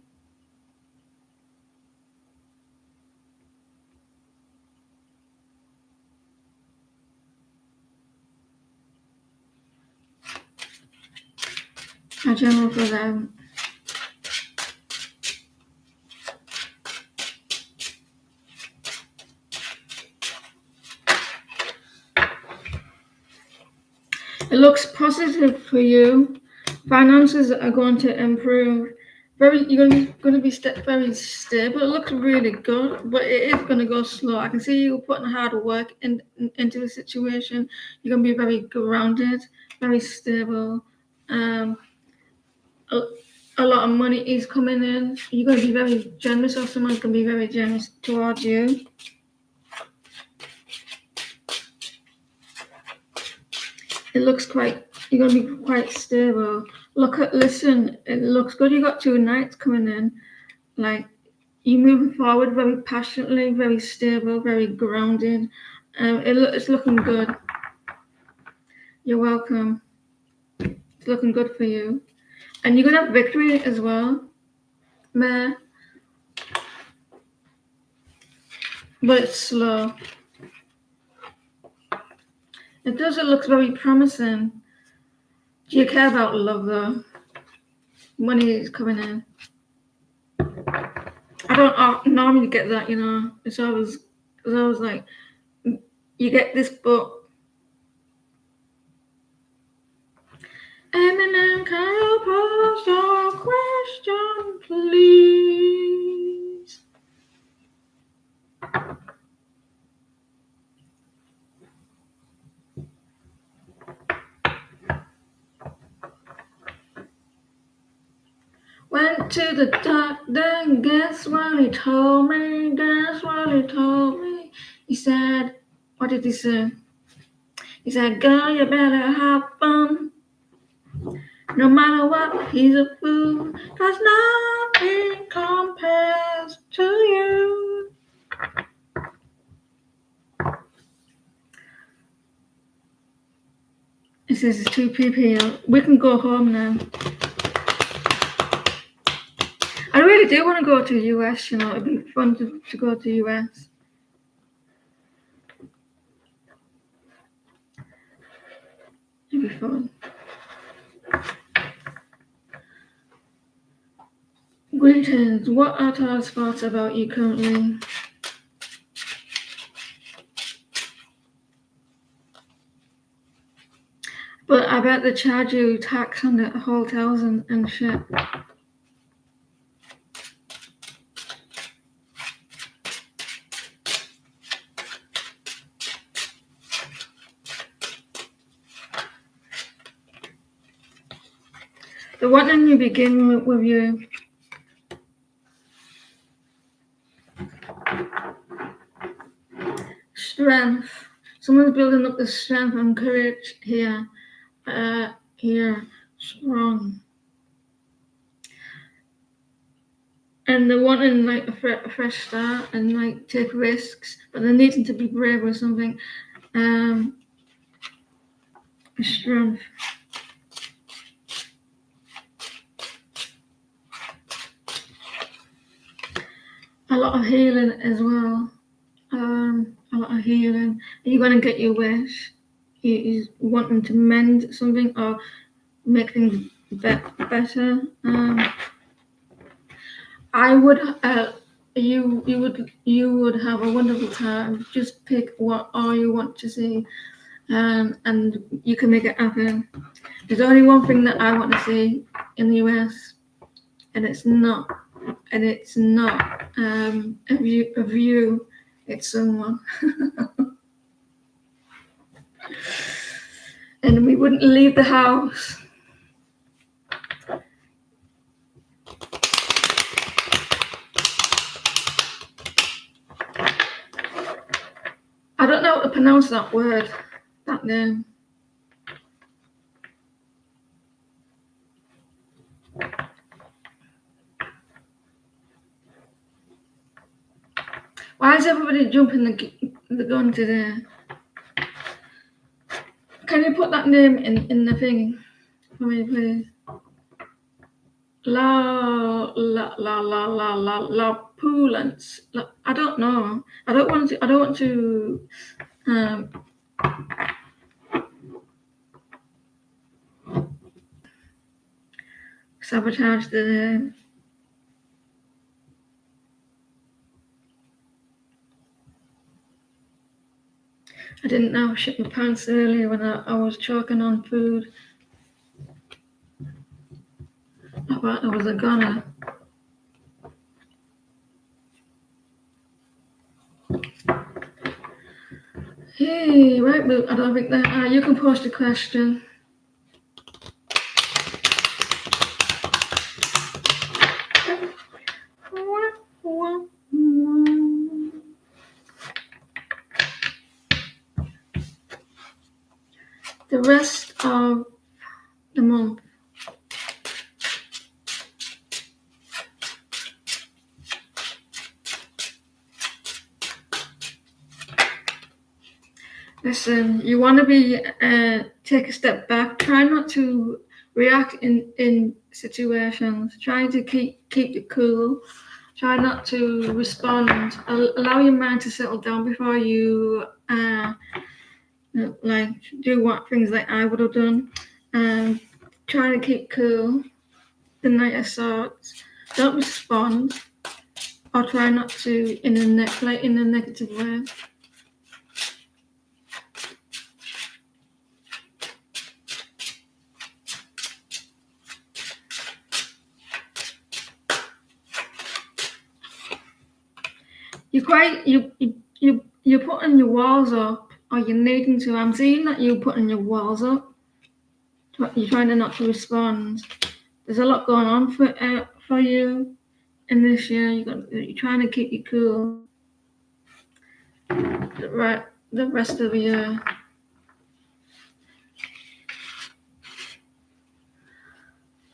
A general for them. It looks positive for you. Finances are going to improve. You're going to be very stable. It looks really good, but it is going to go slow. I can see you putting hard work into a situation. You're going to be very grounded, very stable. A lot of money is coming in. You're going to be very generous, or someone's going to be very generous towards you. It looks you're going to be quite stable. Listen, it looks good. You got 2 knights coming in. Like, you're moving forward very passionately, very stable, very grounded. It's looking good. You're welcome. It's looking good for you. And you're going to have victory as well. But it's slow. It looks very promising. Do you care about love, though? Money is coming in. I don't normally get that, It's always like, you get this, but Eminem, can you pose your question, please? Went to the doctor, guess what he told me? He said, what did he say? He said, girl, you better have fun. No matter what, he's a fool. 'Cause nothing compares to you. It says it's 2 ppm. We can go home now. I really do want to go to the US, It'd be fun to go to the US. It'd be fun. Greetings. What are Tara's thoughts about you currently? But I bet they charge you tax on the hotels and shit. The one thing you begin with you. Strength. Someone's building up the strength and courage here. Strong. And they're wanting like a fresh start and like take risks, but they're needing to be brave or something. Strength. A lot of healing as well. A lot of healing. Are you going to get your wish? He's wanting to mend something or make things better. I would. You would have a wonderful time. Just pick what all you want to see, and you can make it happen. There's only one thing that I want to see in the US, and it's not a view. It's someone. And we wouldn't leave the house. I don't know how to pronounce that word, that name. Why is everybody jumping the gun today? Can you put that name in the thing for me, please? La Pulence. I don't know. I don't want to sabotage the name. I didn't know I shit my pants earlier when I was choking on food. I thought there was a gunner. Hey, right, but I don't think that. You can post a question. The rest of the month. Listen, you want to be take a step back. Try not to react in situations. Try to keep it cool. Try not to respond. Allow your mind to settle down before you like do what things like I would have done. Try to keep cool. The night of sorts. Don't respond, or try not to in a negative way. You're putting your walls up, or you're needing to. I'm seeing that you're putting your walls up. You're trying to not to respond. There's a lot going on for you in this year. You're trying to keep you cool. The rest of the year.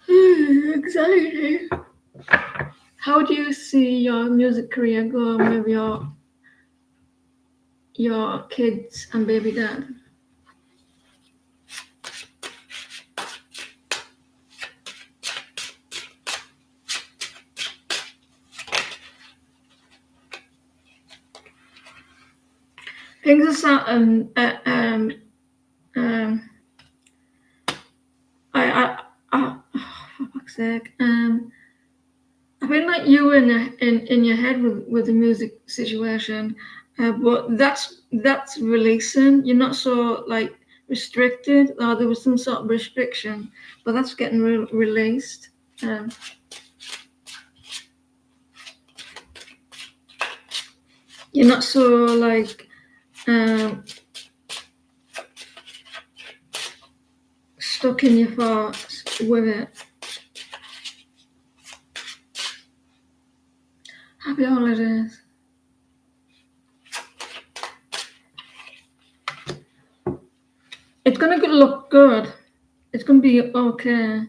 Anxiety. How do you see your music career going with your kids and baby dad? Things are for fuck's sake. I feel like you were in your head with the music situation, but that's releasing. You're not so like restricted, or there was some sort of restriction, but that's getting released. You're not so like stuck in your thoughts with it. Happy holidays. It's gonna look good. It's gonna be okay.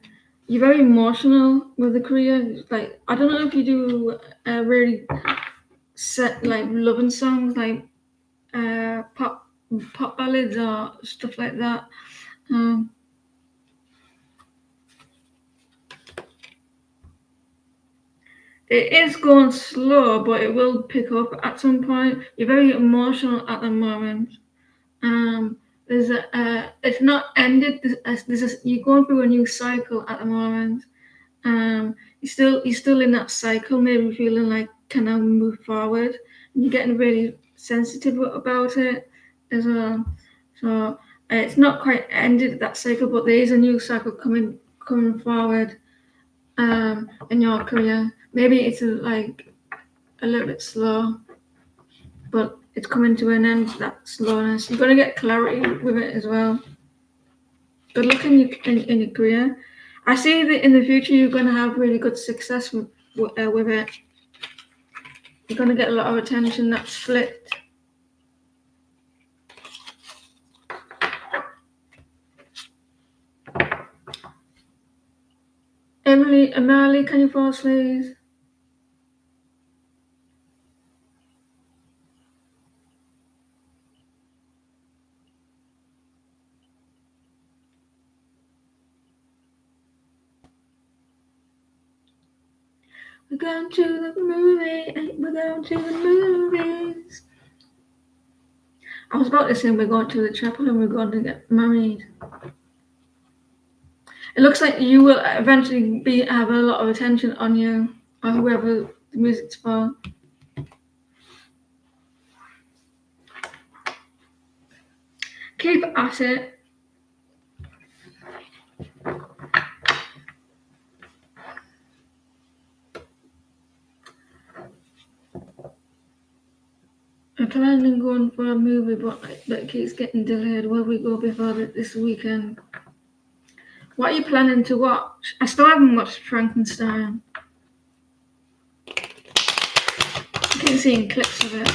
You're very emotional with the career. Like I don't know if you do really set like loving songs, like pop ballads or stuff like that. It is going slow, but it will pick up at some point. You're very emotional at the moment. There's it's not ended. You're going through a new cycle at the moment. You're still in that cycle, maybe feeling like can I move forward? And you're getting really sensitive about it as well. So it's not quite ended that cycle, but there is a new cycle coming forward in your career. Maybe it's like a little bit slow, but it's coming to an end, that slowness. You're going to get clarity with it as well. Good luck in your career. I see that in the future you're going to have really good success with it. You're going to get a lot of attention that's split. Emily, can you pause, please? We're going to the movie. We're going to the movies. I was about to say we're going to the chapel and we're going to get married. It looks like you will eventually have a lot of attention on you, or whoever the music's for. Keep at it. planning on going for a movie, but it keeps getting delayed. Will we go before this weekend? What are you planning to watch? I still haven't watched Frankenstein. I keep seeing clips of it.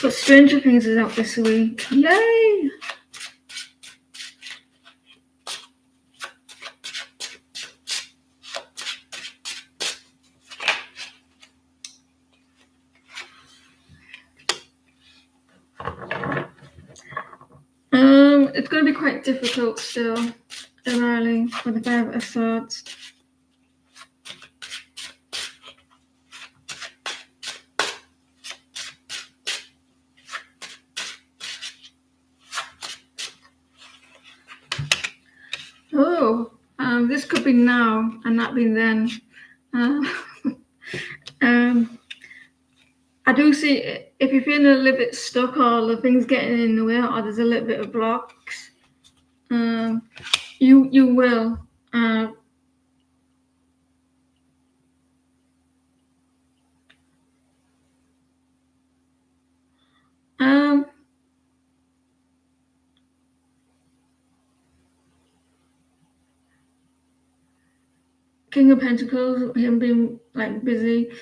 But Stranger Things is out this week. Yay! It's going to be quite difficult still, early for the 5 episodes. Oh, this could be now and not be then. I do see if you're feeling a little bit stuck or the things getting in the way or there's a little bit of blocks, you will. King of Pentacles, him being like busy.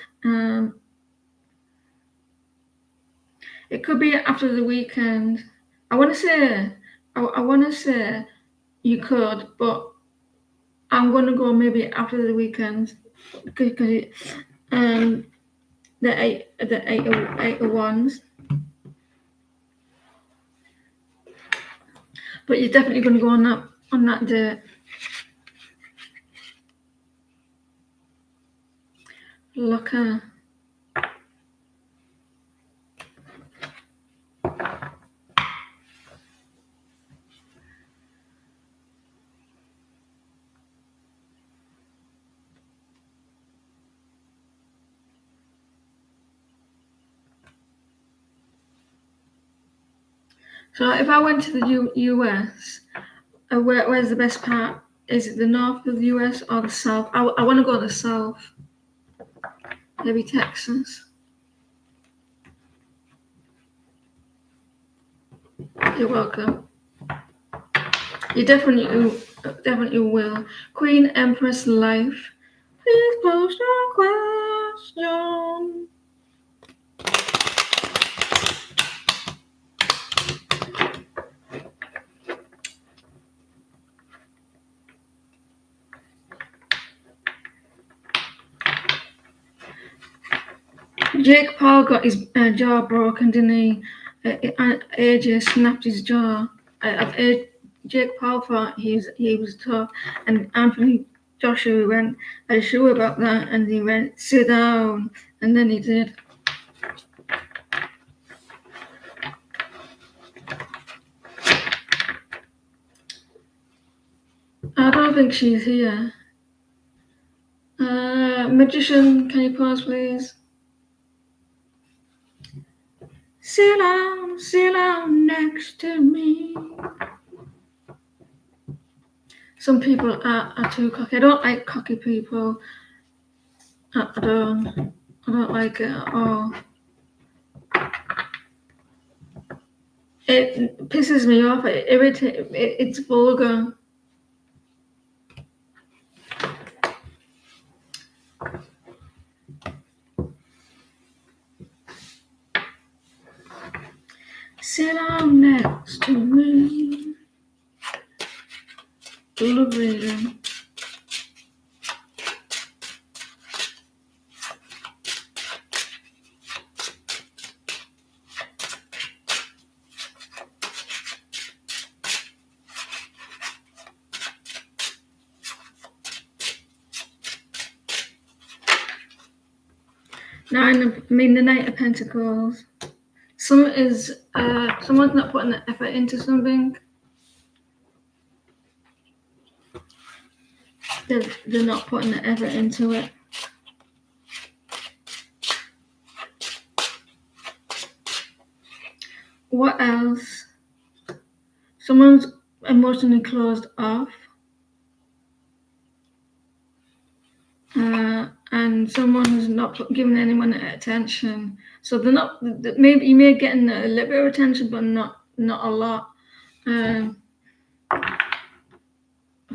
It could be after the weekend. I want to say you could, but I'm going to go maybe after the weekend because the eight of wands. But you're definitely going to go on that date. Look. So if I went to the US, where's the best part? Is it the north of the US or the south? I want to go to the south. Maybe Texas. You're welcome. You definitely will. Queen Empress Life. Please post your question. Jake Paul got his jaw broken, didn't he? AJ snapped his jaw. Jake Paul thought he was tough, and Anthony Joshua went, "Are you sure about that?" And he went, "Sit down," and then he did. I don't think she's here. Magician, can you pause, please? Sit down next to me. Some people are too cocky. I don't like cocky people. I don't like it at all. It pisses me off. It irritates. It's vulgar. Sit down next to me. Love reading. The Knight of Pentacles. Someone's not putting the effort into something. They're not putting the effort into it. What else? Someone's emotionally closed off. and someone's not giving anyone attention. So they're not. Maybe you may get a little bit of attention, but not a lot.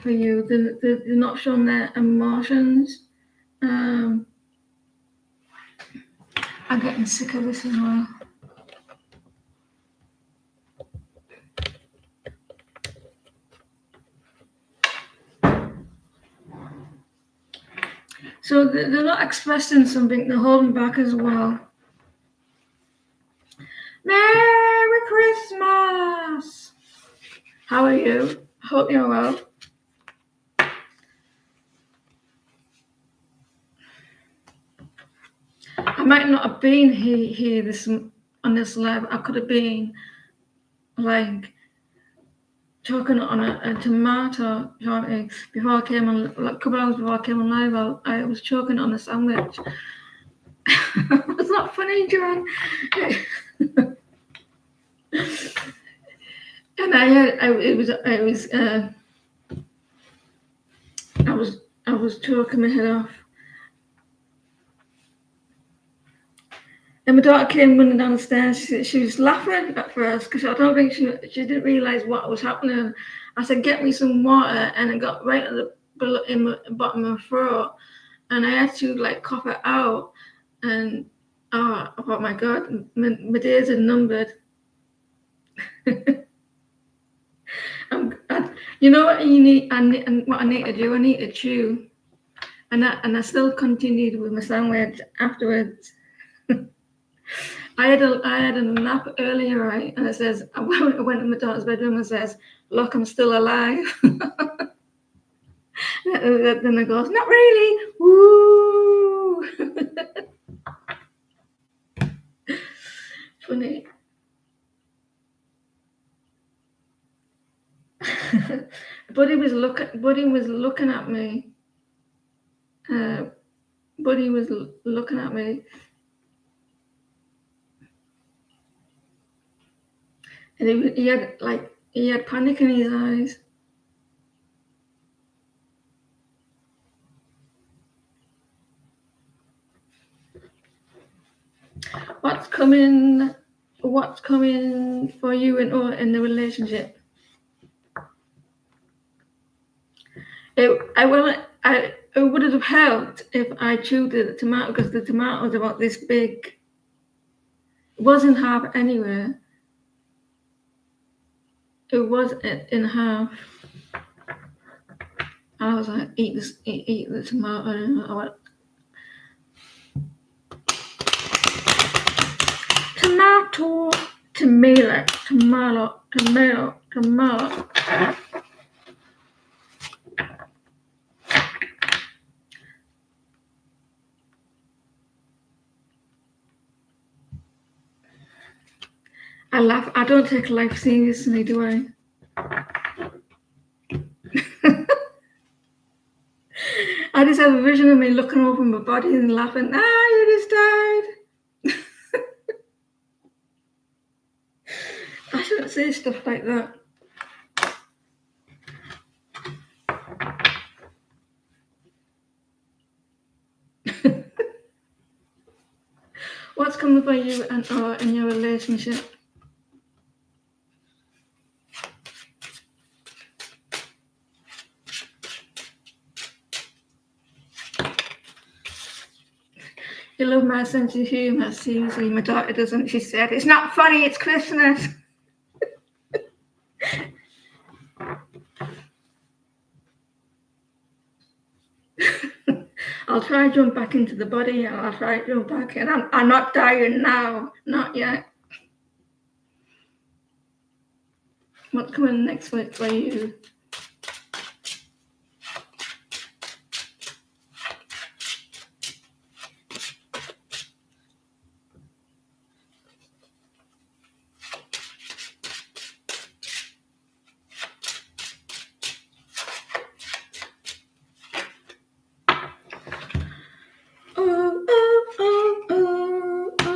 For you, they're not showing their emotions. I'm getting sick of this as well. So they're not expressing something, they're holding back as well. Merry Christmas! How are you? Hope you're well. I might not have been here on this live. I could have been like choking on a tomato shortage before I came on. Like a couple hours before I came on live, I was choking on a sandwich. It's not funny, John. And I was choking my head off. And my daughter came running downstairs. She was laughing at first because I don't think she didn't realise what was happening. I said, "Get me some water," and it got right at the bottom of my throat, and I had to like cough it out. And oh my God, my days are numbered. You know what you need? And what I need to do? I need to chew. And I still continued with my sandwich afterwards. I had a nap earlier, right? And it says I went in my daughter's bedroom and says, "Look, I'm still alive." Then it goes, "Not really." Woo! Funny. Buddy was looking at me. Buddy was looking at me. And he had panic in his eyes. What's coming for you in the relationship? It would have helped if I chewed the tomato because the tomato was about this big. It wasn't half anyway. It was in half. I was like, eat the tomato. And I went, tomato. I laugh. I don't take life seriously, do I? I just have a vision of me looking over my body and laughing. You just died. I shouldn't say stuff like that. What's coming for you and in your relationship? You love my sense of humour, Susie. My daughter doesn't. She said, "It's not funny, it's Christmas." I'll try to jump back into the body. I'll try to jump back in. I'm not dying now. Not yet. What's coming next week for you?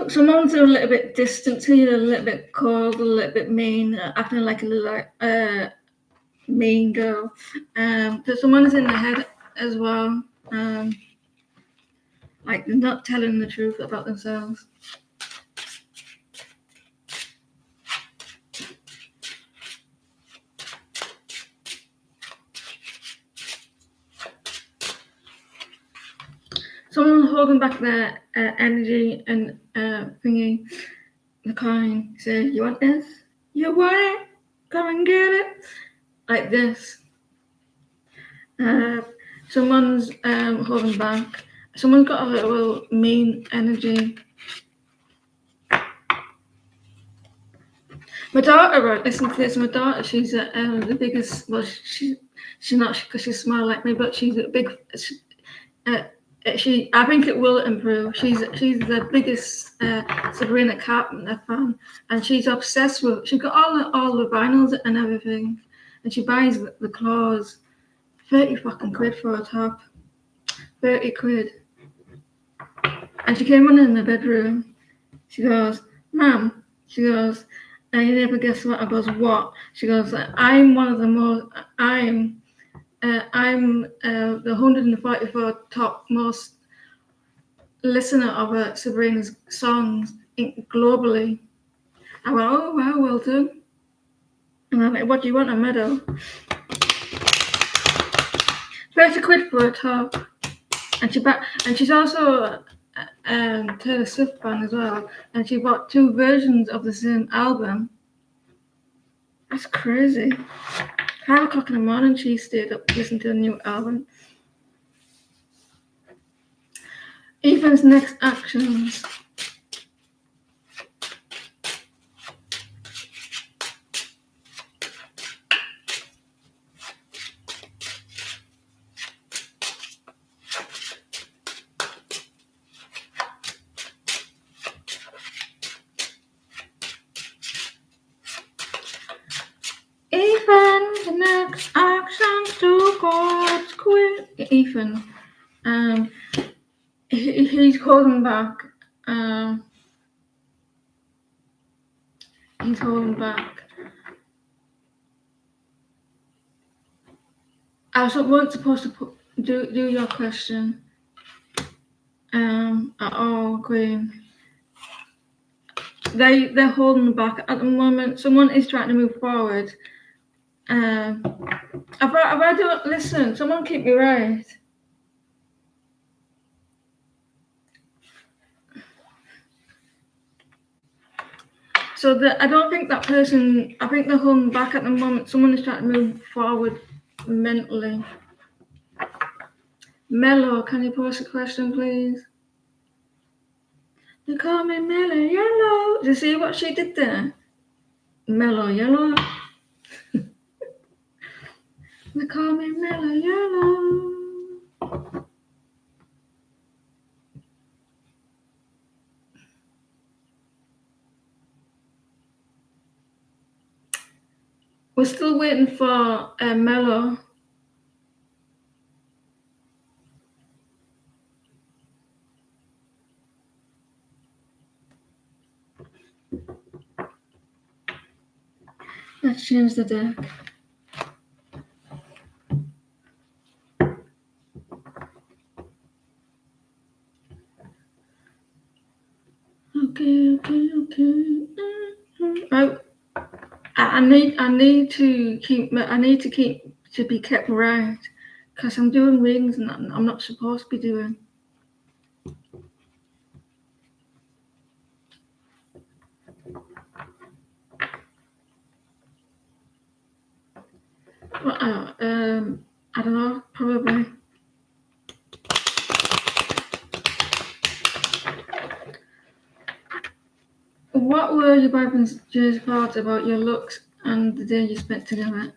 Someone's a little bit distant to you, a little bit cold, a little bit mean, acting like a little mean girl. There's someone's in the head as well. like they're not telling the truth about themselves. Someone holding back their energy and thingy, the coin, say, you want this? You want it? Come and get it. Like this. Someone's holding back. Someone's got a little mean energy. My daughter, right, listen to this. My daughter, she's the biggest. Well, she's not because she's small like me, but she's a big. I think it will improve. She's the biggest Sabrina Carpenter fan, and she's obsessed with. She's got all the vinyls and everything, and she buys the clothes. 30 fucking quid for a top. 30 quid. And she came in the bedroom. She goes, Mum, she goes, and you never guess what? I goes, what? She goes, I'm one of the most, I'm the 144 top most listener of Sabrina's songs globally. I went, oh, wow, well done. And I'm like, what do you want, a medal? 30 quid for a top. And she's also Taylor Swift fan as well, and she bought 2 versions of the same album. That's crazy. 5 o'clock in the morning, she stayed up listening to the new album. Ethan's next actions. Ethan's next actions to God's quit. Ethan, he's holding back. He's holding back. I wasn't supposed to do your question. At all, Queen. They're holding back at the moment. Someone is trying to move forward. If I don't listen, someone keep me right. So I don't think that person. I think they're holding back at the moment. Someone is trying to move forward mentally. Mello, can you pose a question, please? They call me Mellow Yellow. Do you see what she did there? Mellow Yellow. They call me Mellow Yellow. We're still waiting for Mello. Let's change the deck. Okay. I need to be kept right because I'm doing readings and I'm not supposed to be doing. But, I don't know, probably. What were your boyfriend's Jay's thoughts about your looks and the day you spent together?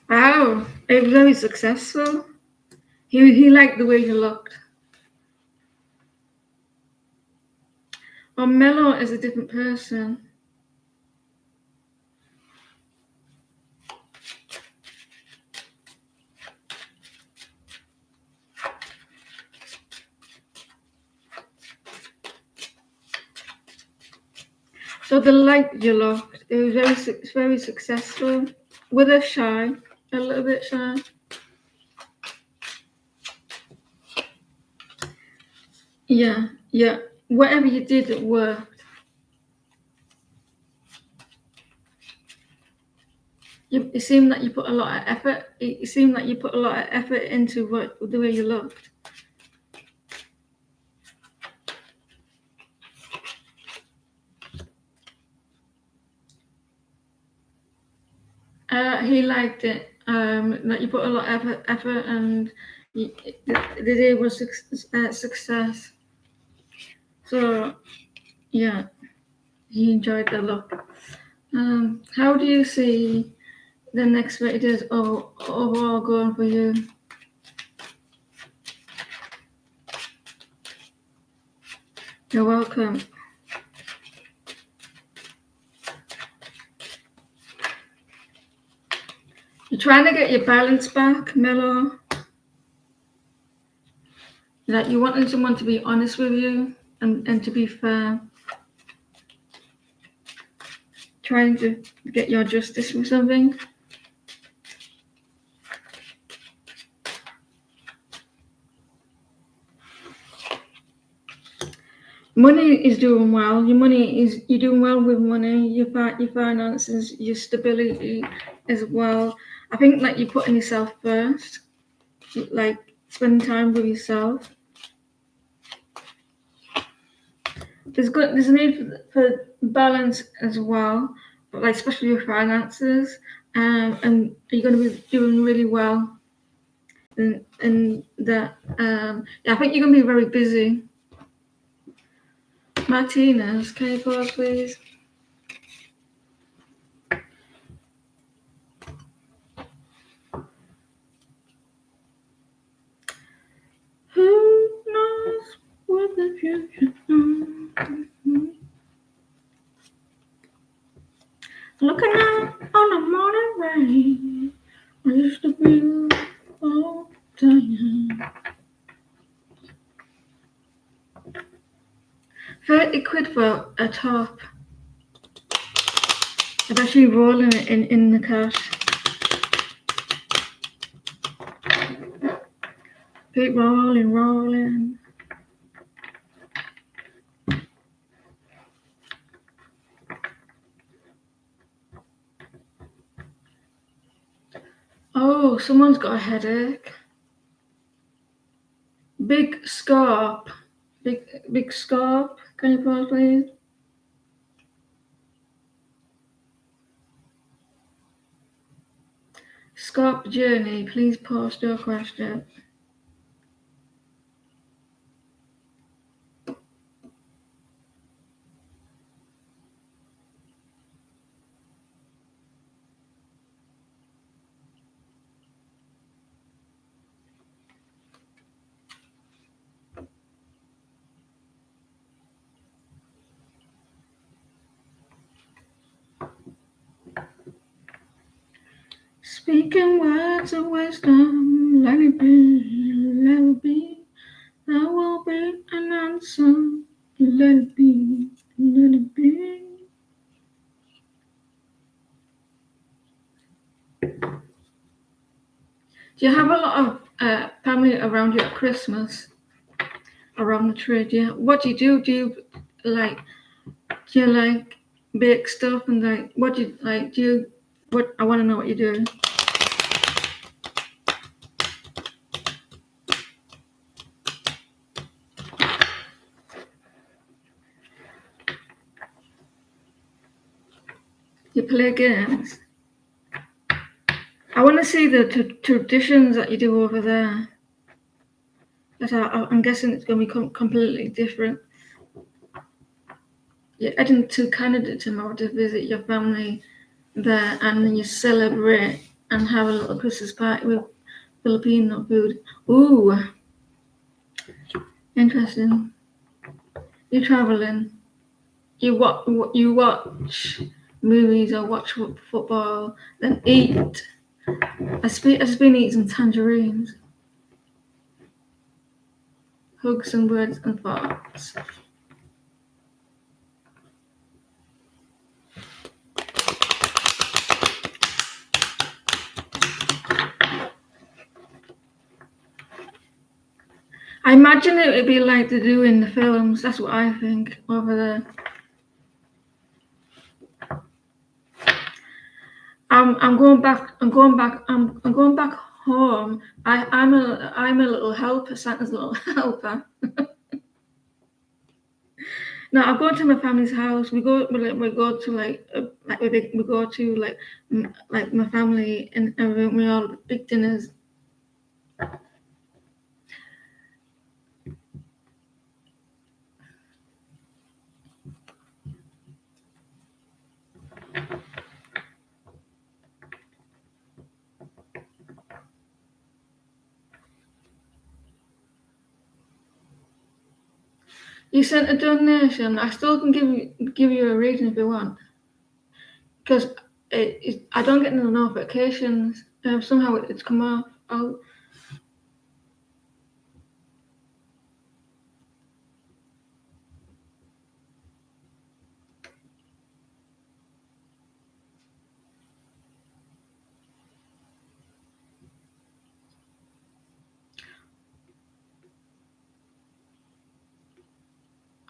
Wow, it was very successful. He liked the way you looked. Well, Mello is a different person. So the light you looked, it was very successful. With a shy, a little bit shy. Yeah. Whatever you did, it worked. It seemed like you put a lot of effort. It seemed like you put a lot of effort into the way you looked. He liked it. That you put a lot of effort, and the day was success. So yeah, he enjoyed the look. How do you see the next 30 days overall going for you? You're welcome. You're trying to get your balance back, Mellow. That you wanted someone to be honest with you and to be fair. Trying to get your justice with something. Money is doing well. You're doing well with money. Your finances, your stability as well. I think like you're putting yourself first, like spending time with yourself. There's a need for balance as well, but like especially your finances. And you're going to be doing really well. And that I think you're going to be very busy. Martinez, can you pause, please? Who knows what the future holds? Looking out on the morning rain, I used to be all time. 30 quid for a top. I'm actually rolling it in the cash. Keep rolling. Oh, someone's got a headache. Big scarp. Big scarp. Can you pause, please? Scarp journey, please post your question. Speaking words of wisdom, let it be. There will be an answer. Let it be. Do you have a lot of family around you at Christmas? Around the tree? What do you do? Do you like bake stuff and like what do you like? I want to know what you do. You play games. I want to see the traditions that you do over there. But I'm guessing it's going to be completely different. You're heading to Canada tomorrow to visit your family there, and then you celebrate and have a little Christmas party with Filipino food. Ooh, interesting. You're traveling. You watch movies or watch football, then eat. I've just been eating tangerines. Hugs and words and thoughts. imagine it would be like they do in the films. That's what I think over there. I'm going back home. I'm a little helper, Santa's little helper. No, I go to my family's house. We go to like my family and we all big dinners. You sent a donation. I still can give you a reading if you want, because I don't get no notifications. Somehow it's come off.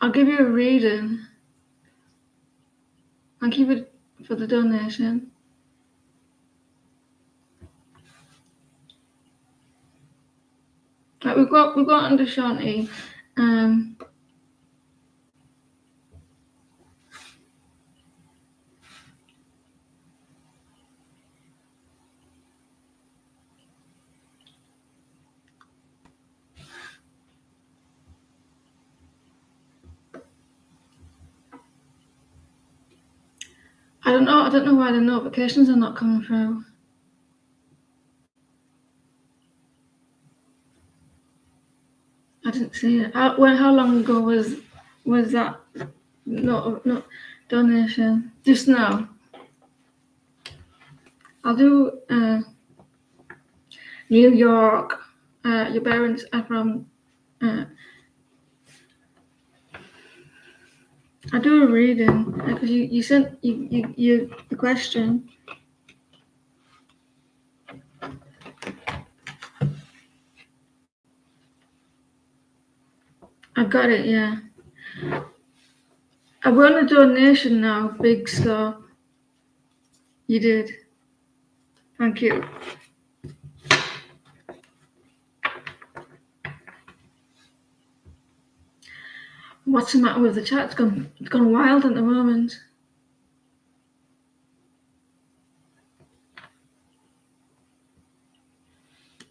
I'll give you a reading. I'll keep it for the donation. Like we've got under Shanti. I don't know why the notifications are not coming through. I didn't see it. How long ago was that? No donation. Just now. I'll do New York. Your parents are from. I'll do a reading because you sent you the question. I got it. Yeah. I won a donation now. Big stop. You did. Thank you. What's the matter with the chat? It's gone wild at the moment.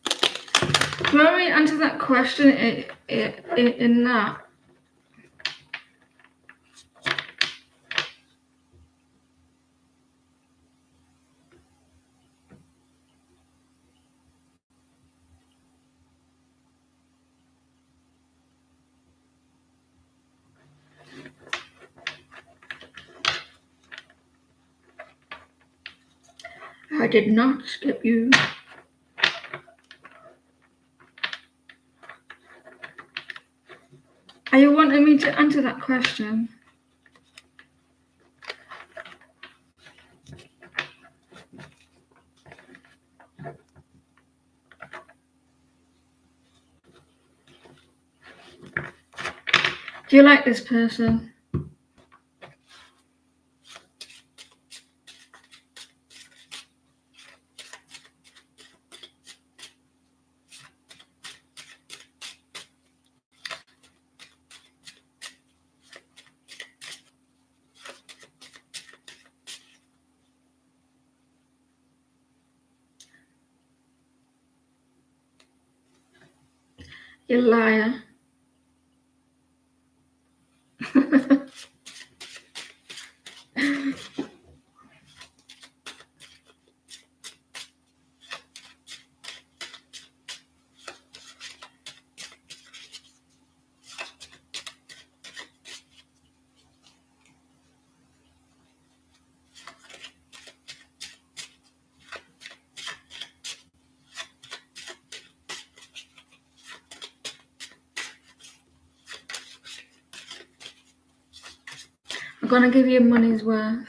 Do you want me to answer that question in that? I did not skip you. Are you wanting me to answer that question? Do you like this person? You liar. I'm gonna give you money's worth.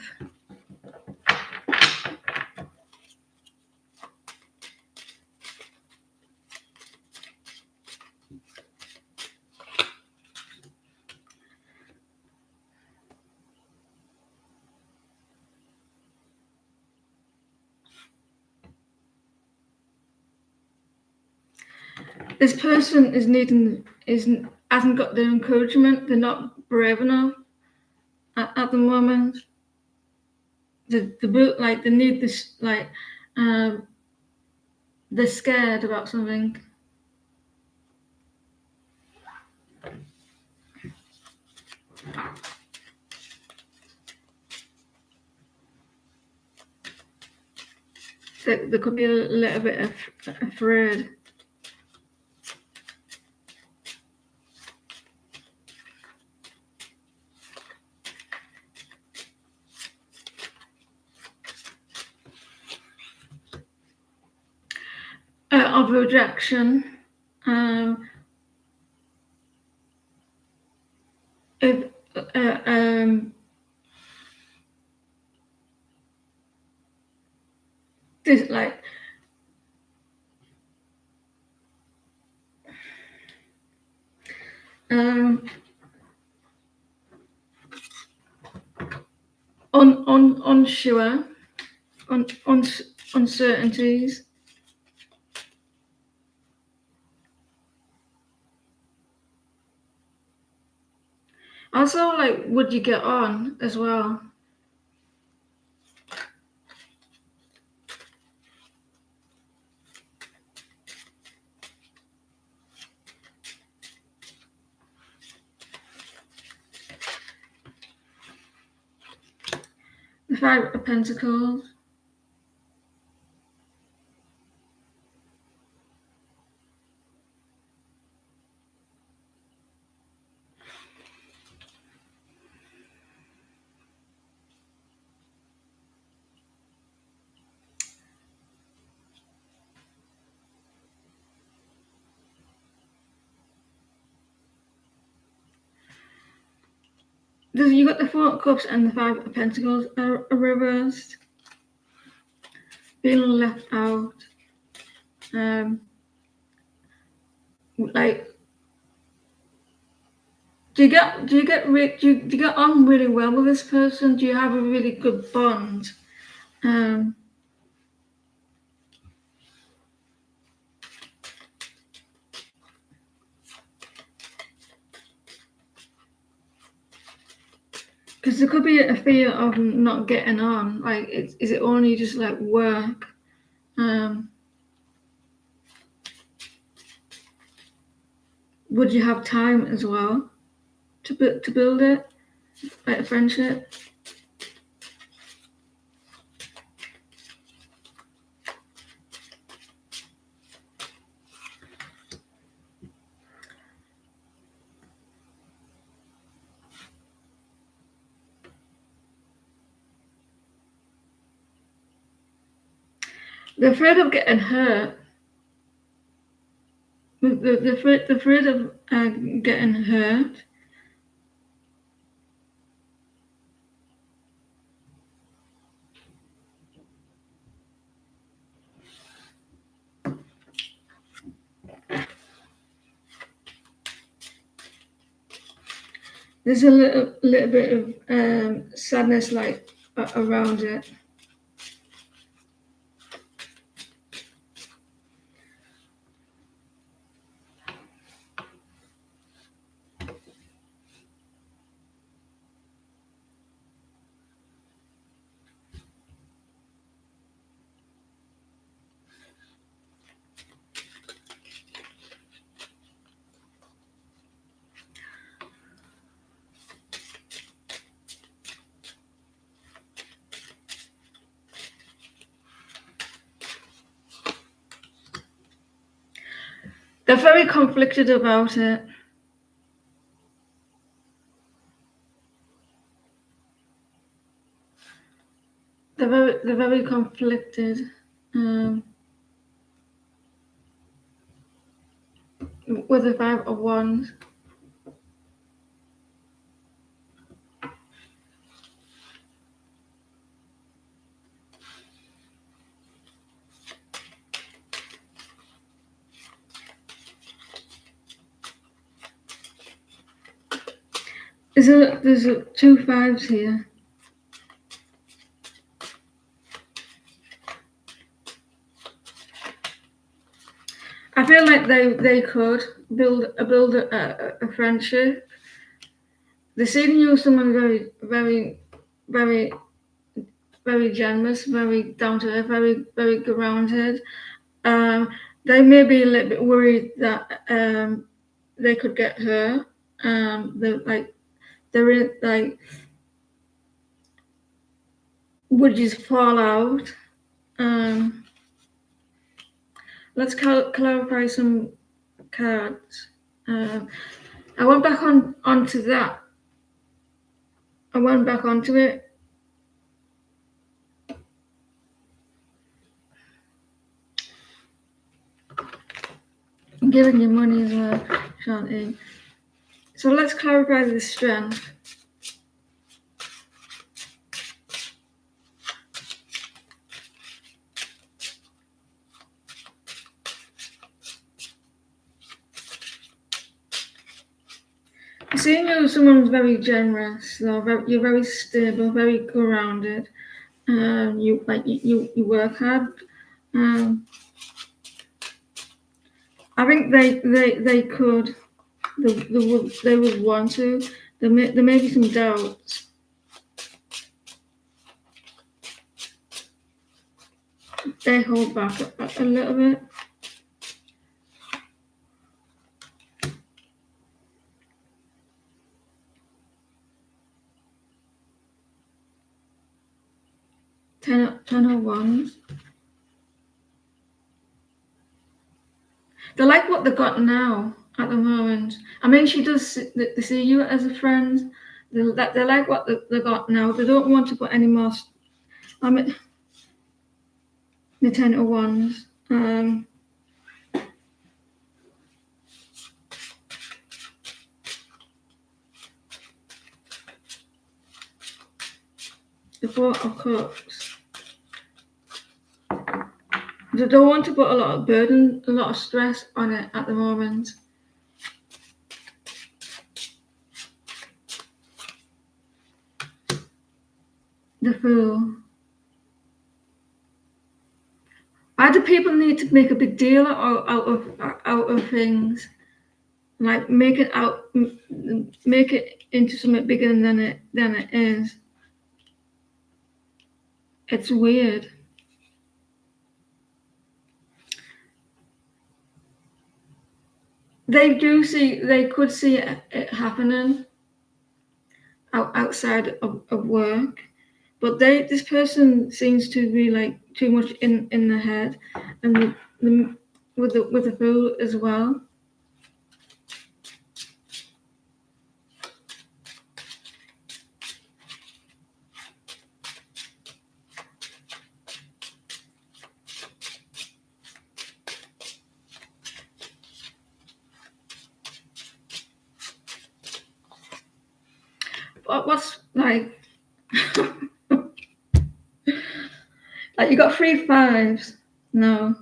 this person hasn't got the encouragement. They're not brave enough at the moment. They need this, they're scared about something. They could be a little bit afraid. Of rejection. If this unsure, uncertainties. Also, would you get on as well? The Five of Pentacles. You got the Four of Cups and the Five of Pentacles are reversed. Feeling left out. Do you get on really well with this person? Do you have a really good bond? Because there could be a fear of not getting on. Is it only just work? Would you have time as well to build it, like a friendship? They're afraid of getting hurt. They're afraid of getting hurt. There's a little bit of sadness around it. They're very conflicted about it. They're very conflicted. With the Five of Wands. There's two fives here. I feel like they could build a friendship. They seem you someone very generous, very down to earth, very grounded. Um, they may be a little bit worried that they could get hurt. They're in, like would just fall out. Um, let's clarify some cards. I went back onto that. I went back onto it. I'm giving you money as well, Shanti. So let's clarify the strength. Seeing you as someone's very generous, you're very stable, very grounded. You work hard. I think they could. They would want to. There may be some doubts. They hold back a little bit. Ten of Wands. They like what they've got now at the moment. I mean, she does. They see you as a friend. They like what they got now. They don't want to put any more. I mean, the Ten of Wands. The Four of Cups. They don't want to put a lot of burden, a lot of stress on it at the moment. The Fool. Why do people need to make a big deal out of things? Like make it into something bigger than it is. It's weird. They could see it happening outside of work, but this person seems to be like too much in the head, and with the Fool as well. What's like like you got 3 5s? No.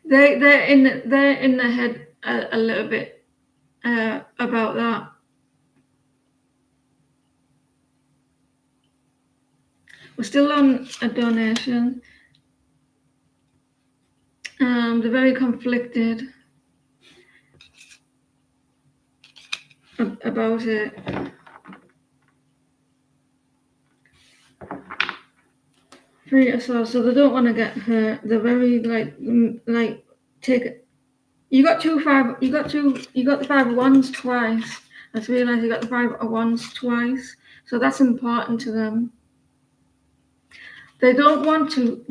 They're in the head a little bit about that. We're still on a donation. They're very conflicted about it. Three of Swords, so they don't want to get hurt. They're very like take it. You got the 5 of Wands twice. I just realised you got the 5 of Wands twice, so that's important to them. They don't want to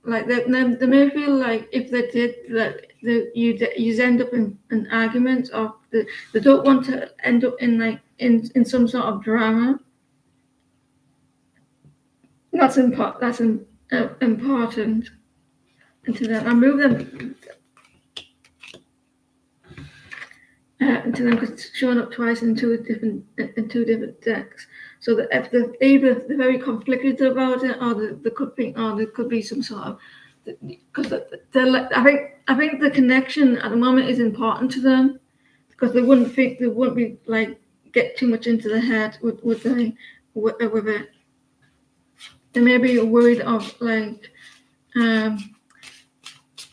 like they may feel like if they did that you end up in an argument, or they don't want to end up in some sort of drama. That's important into them. I move them into them because it's showing up twice in two different decks. So that if they're very conflicted about it, or they could think, or there could be some sort of, because I think the connection at the moment is important to them, because they wouldn't be like get too much into the head, would they? with it. They may be worried of like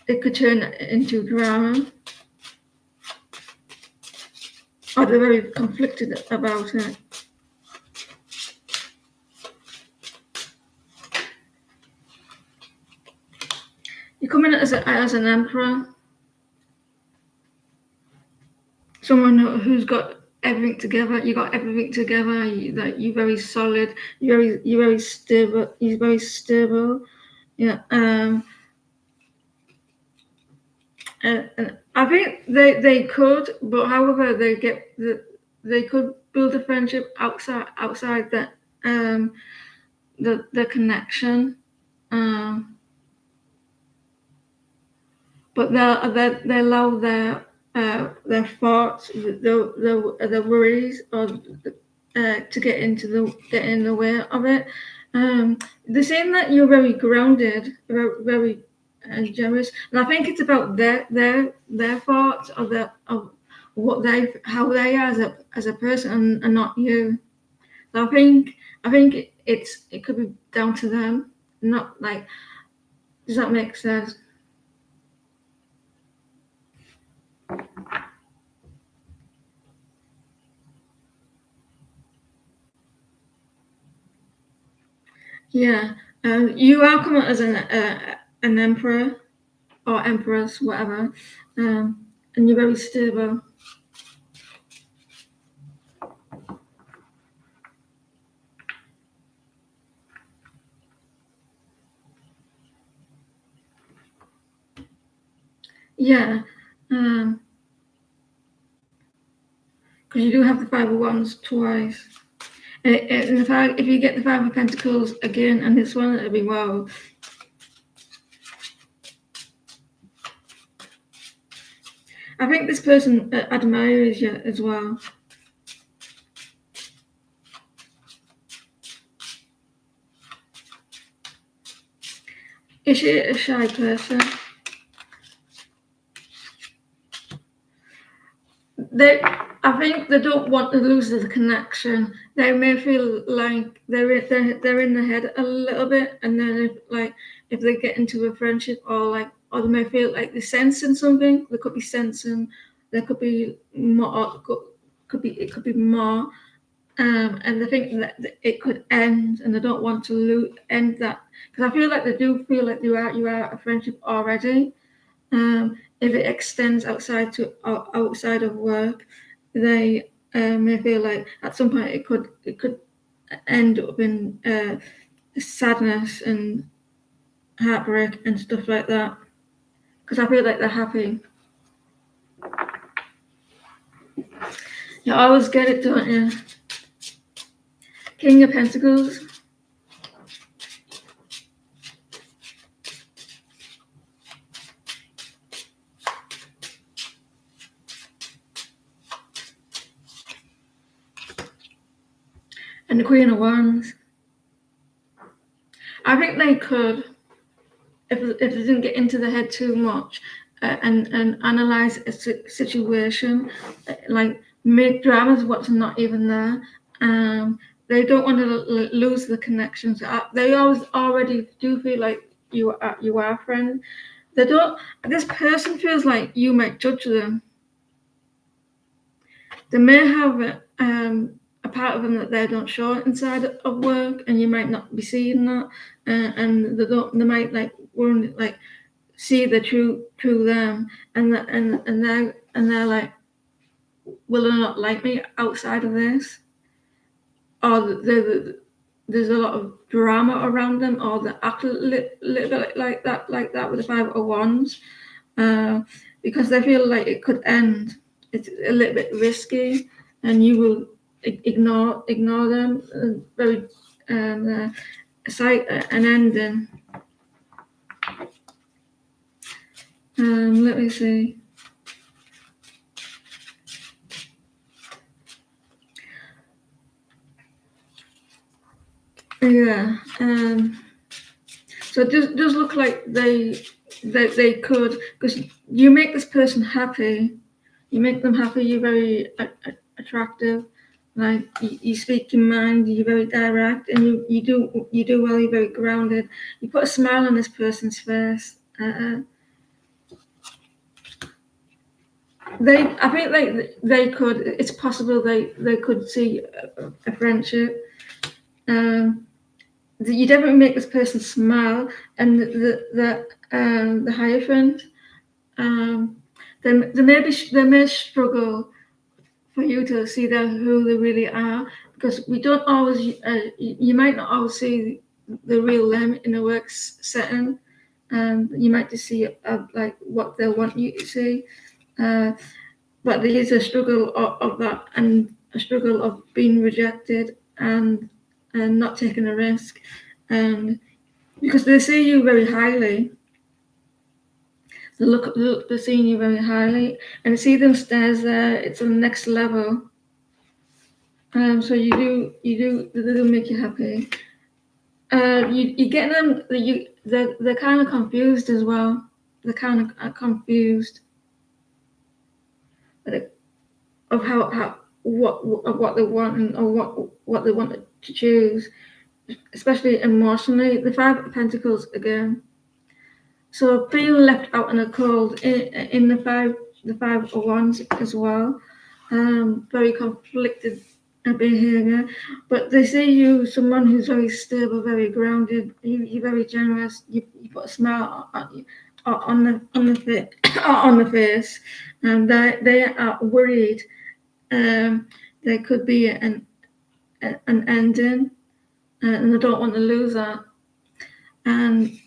it could turn into drama, or they're very conflicted about it. You come in as an emperor, someone who's got everything together. You got everything together. You're very solid. You're very stable. You're very stable. Yeah. And I think they could, but however they could build a friendship outside that the connection. But they allow their thoughts, the worries, or to get in the way of it. They're saying that you're very grounded, very generous, and I think it's about their thoughts of what how they are as a person, and not you. So I think it could be down to them, not like. Does that make sense? Yeah, you are coming as an emperor or empress, whatever, and you're very stable. Yeah, because you do have the Five of Wands twice. In fact, if you get the Five of Pentacles again and this one, it'll be wow. I think this person admires you as well. Is she a shy person? I think they don't want to lose the connection. They may feel like they're in the head a little bit, and then if they get into a friendship, or they may feel like they're sensing something. They could be sensing. There could be more. It could be more. And they think that it could end, and they don't want to end that, because I feel like they do feel like you are a friendship already. If it extends outside of work, they may feel like at some point it could end up in sadness and heartbreak and stuff like that. Because I feel like they're happy. You always get it, don't you? King of Pentacles. And the Queen of Wands. I think they could, if they didn't get into the head too much, and analyze a situation, like make dramas what's not even there. They don't want to lose the connections. They already do feel like you are a friend. They don't. This person feels like you might judge them. They may have a part of them that they don't show inside of work, and you might not be seeing that, and they might see the true them, and they're like, will they not like me outside of this, or there's a lot of drama around them, or they act a little bit like that with the Five of Wands, because they feel like it could end. It's a little bit risky, and you will ignore them. Very an ending. Let me see. Yeah. So it does look like they could, because you make this person happy. You make them happy. You're very attractive. Like you speak your mind, you're very direct, and you do well. You're very grounded. You put a smile on this person's face. I think they could. It's possible they could see a friendship. You definitely make this person smile, and the Hierophant, they may struggle for you to see who they really are, because we don't always. You might not always see the real them in a work setting. You might just see like what they want you to see. But there is a struggle of that, and a struggle of being rejected and not taking a risk, and because they see you very highly, they're seeing you very highly, and see them stairs there. It's on the next level. So they do make you happy. You get them. They're kind of confused as well. They're kind of confused of how what they want, and or what they want to choose, especially emotionally. The Five of Pentacles again. So feeling left out in the cold in the five of Wands as well. Very conflicted behavior, but they see you someone who's very stable, very grounded. You're very generous. You put a smile on the face, and they are worried. There could be an ending, and they don't want to lose that. And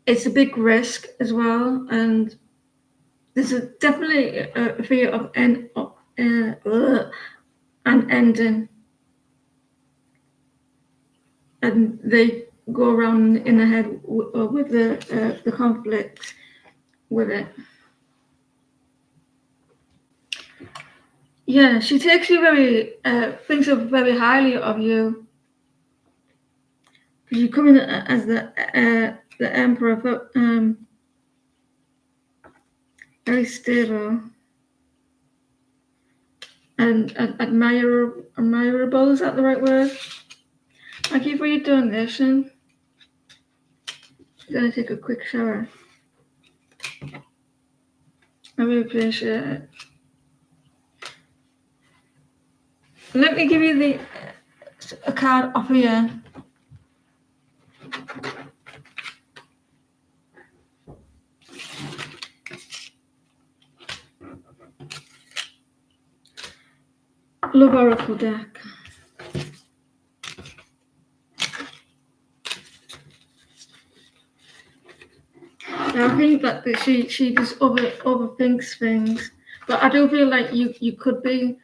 it's a big risk as well, and there's definitely a fear of an ending, and they go around in the head with the conflict with it. Yeah, she takes you thinks of very highly of you. You come in as the Emperor, very stable and admirable. Is that the right word? Thank you for your donation. I'm gonna take a quick shower. I really appreciate it. Let me give you a card off here. Love Oracle deck. Now, I think that she just overthinks things, but I do feel like you could be.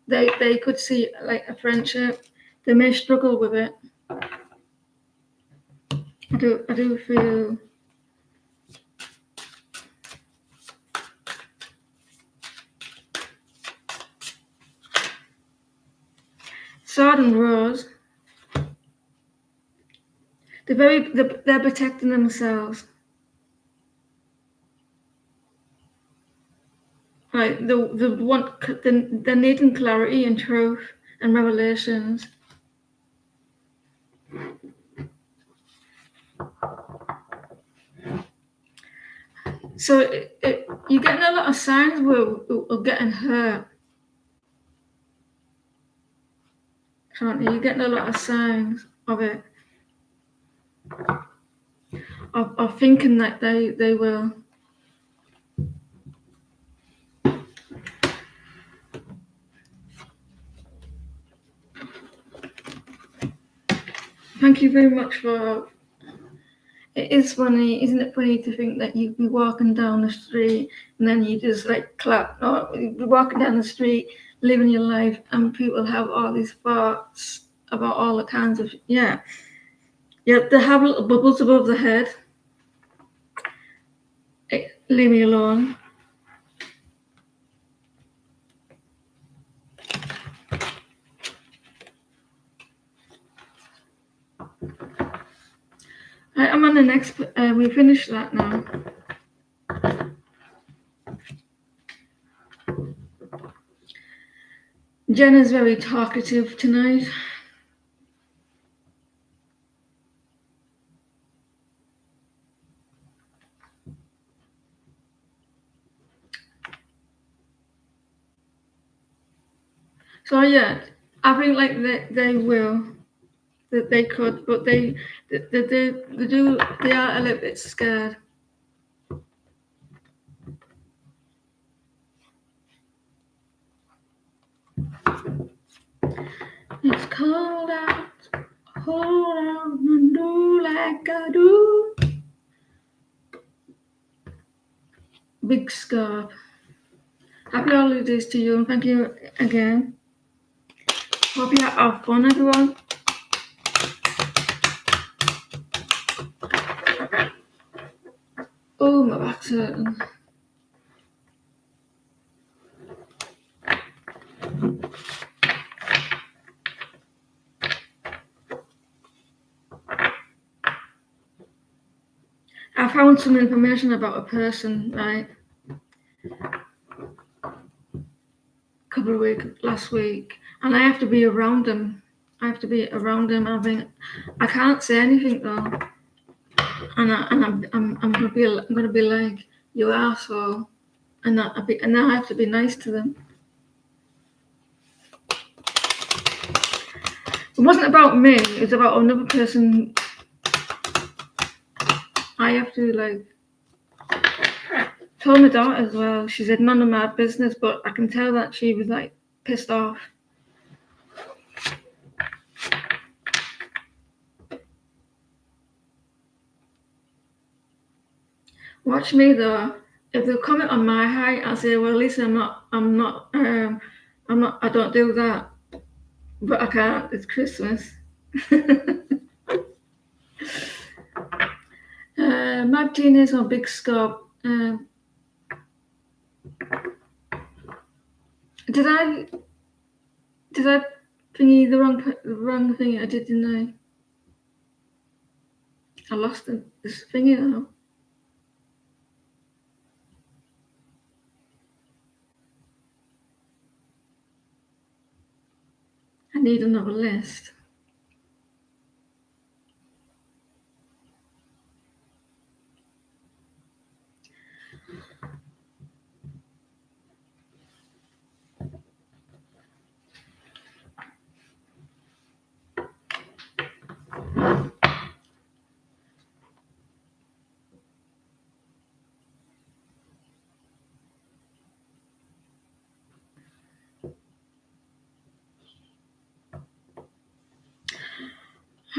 They could see like a friendship. They may struggle with it. I do feel. Sword and Rose. They're protecting themselves. Like they're needing clarity and truth and revelations. So you're getting a lot of signs we're getting hurt. You're getting a lot of signs of it. Of thinking that they will. Thank you very much for. It is funny, isn't it funny to think that you'd be walking down the street and then you just like clap. No, you'd be walking down the street, living your life, and people have all these thoughts about all the kinds of yeah. They have little bubbles above the head. Leave me alone. I'm on the next. We finished that now. Jenna's very talkative tonight. So yeah, I think like they will, that they could, but they are a little bit scared. It's cold out, hold on and do like I do. Big scarf. Happy holidays to you, and thank you again. Hope you have fun, everyone. Oh, my back's hurting. I found some information about a person, right? Last week, and I have to be around them. I think I can't say anything though, and I'm gonna be like, you asshole, and I have to be nice to them. It wasn't about me. It's about another person. I have to like. Told my daughter as well. She said none of my business, but I can tell that she was like pissed off. Watch me though. If they comment on my height, I'll say, well, Lisa, I don't do that. But I can't. It's Christmas. Martinez on Big Scope. Did I thingy the wrong thing? I did, didn't I? I lost this thingy now. I need another list.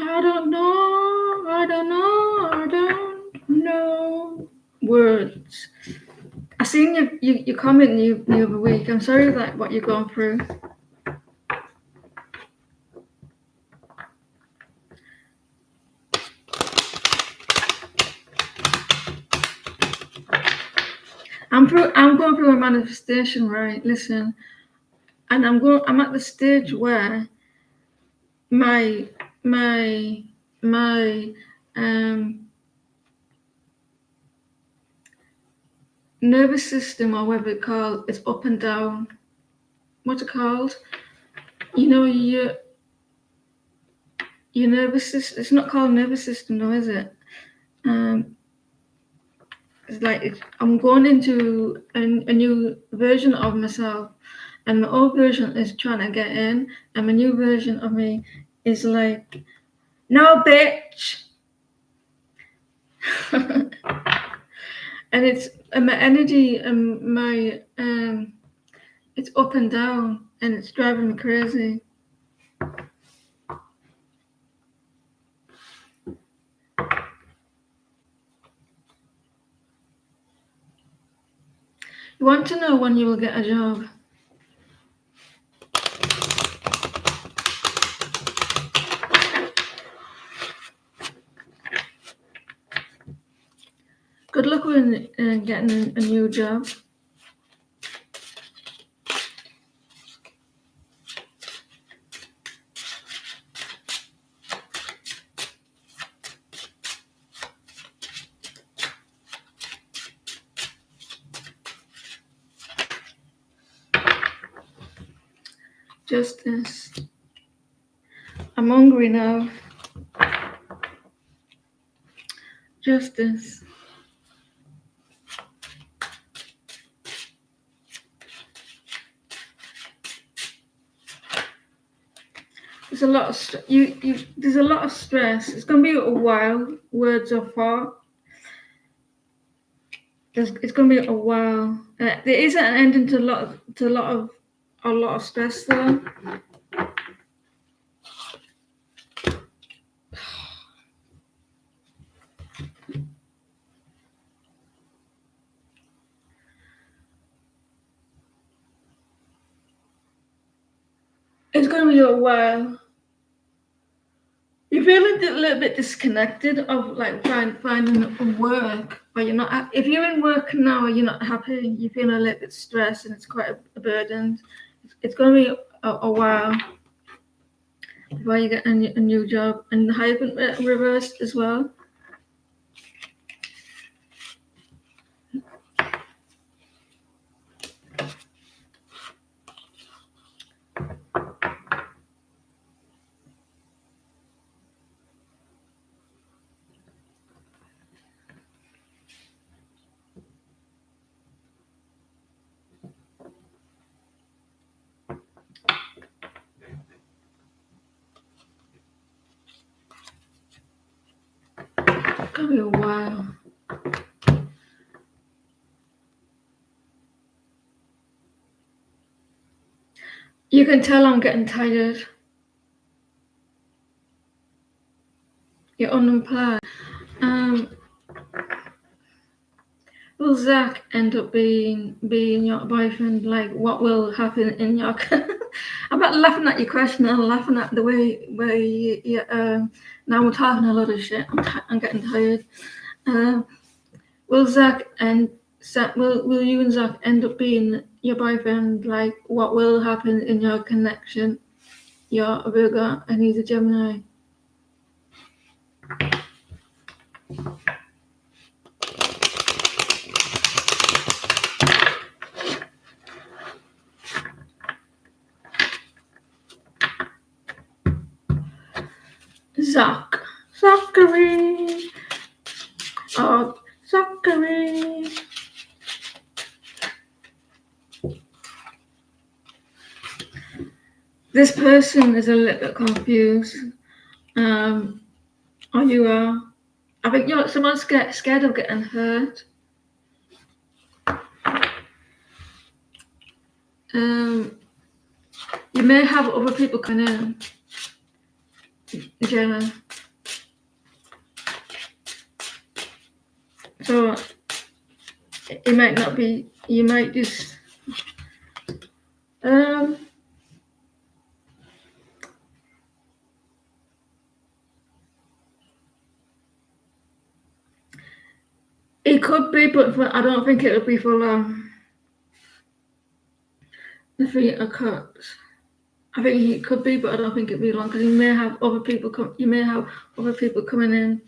I don't know words. I seen you comment the other week. I'm sorry that what you're going through. I'm going through a manifestation, right? Listen, and I'm at the stage where my nervous system, or whatever it's called, is up and down. What's it called? You know, your nervous system. It's not called nervous system, though, is it? It's like I'm going into a new version of myself, and my old version is trying to get in, and my new version of me is like, no, bitch. And it's my energy and my it's up and down, and it's driving me crazy. You want to know when you will get a job? Good luck with getting a new job. Justice. I'm hungry now. Justice. There's a lot of there's a lot of stress. It's gonna be a while. Words are far. It's gonna be a while. There is an ending to a lot of stress though. It's gonna be a while. You feel a little bit disconnected of like finding work, or you're not. If you're in work now, you're not happy. You feel a little bit stressed, and it's quite a burden. It's going to be a while before you get a new job, and the husband reversed as well. It's going to be a while. You can tell I'm getting tired. You're unemployed. Will Zach end up being your boyfriend? Like, what will happen in your? I'm not laughing at your question. I'm laughing at the way you now we're talking a lot of shit. I'm getting tired. Will you and Zach end up being your boyfriend? Like, what will happen in your connection? You're a Virgo and he's a Gemini. Zachary. Oh, Zachary. This person is a little bit confused. Or you are. I think someone's scared of getting hurt. You may have other people coming in. Jenna. So it might not be. You might just. It could be, but I don't think it would be for long. The Three of Cups. I think it could be, but I don't think it'd be long because you may have other people come. You may have other people coming in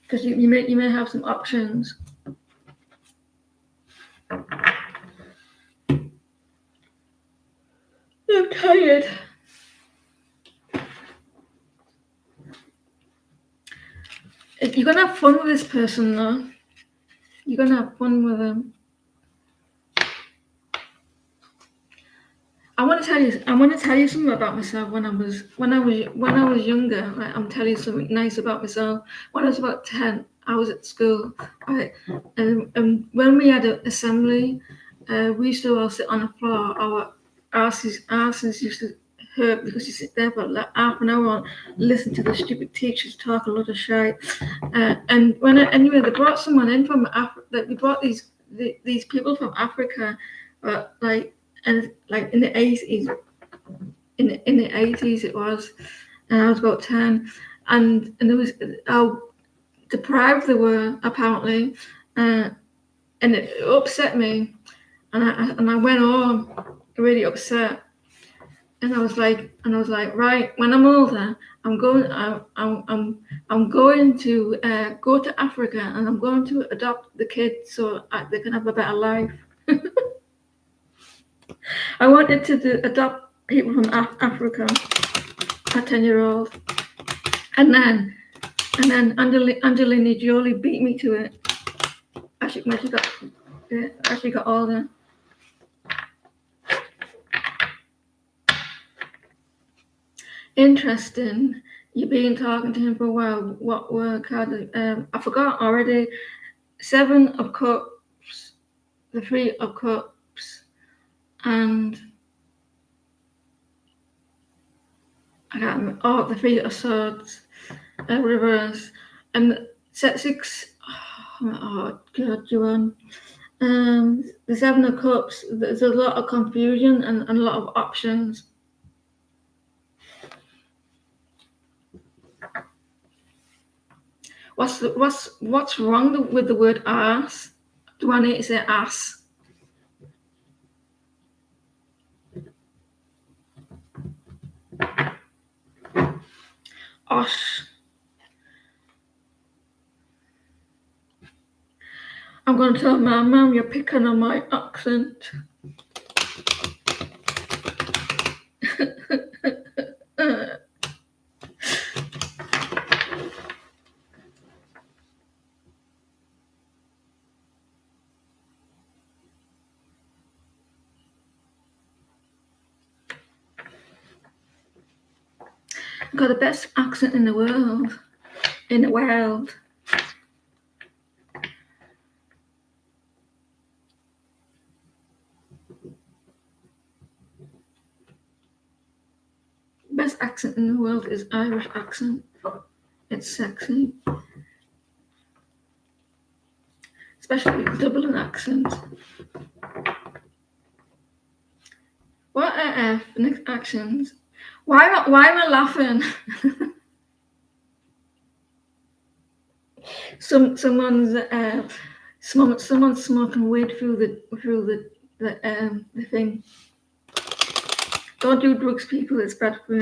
because you may have some options. I'm tired. You're gonna have fun with this person, though. You're gonna have fun with them. I want to tell you something about myself when I was younger. Right? I'm telling you something nice about myself. When I was about 10, I was at school, right? And when we had an assembly, we used to all sit on the floor. Our asses used to hurt because you sit there for like half an hour and listen to the stupid teachers talk a lot of shit. And anyway, they brought someone in from Africa. They brought these people from Africa, and like in the 80s, in the 80s it was, and I was about 10, and there was how deprived they were apparently, and it upset me, and I went home really upset, and I was like, right, when I'm older, I'm going to go to Africa, and I'm going to adopt the kids so they can have a better life. I wanted to adopt people from Africa, a 10-year-old, and then Angelina Jolie beat me to it. When she got older. Interesting. You've been talking to him for a while. What were cards? I forgot already. 7 of Cups, the 3 of Cups, and I can't remember. Oh, the 3 of Swords, reverse, and set 6. Oh God, Joanne. The 7 of Cups. There's a lot of confusion and a lot of options. What's wrong with the word ass? Do I need to say ass? Osh. I'm going to tell my mum you're picking on my accent. I've got the best accent in the world. In the world. Best accent in the world is Irish accent. It's sexy. Especially Dublin accent. What are next actions? Why am I laughing? Someone's smoking weed through the thing. Don't do drugs, people. It's bad for you.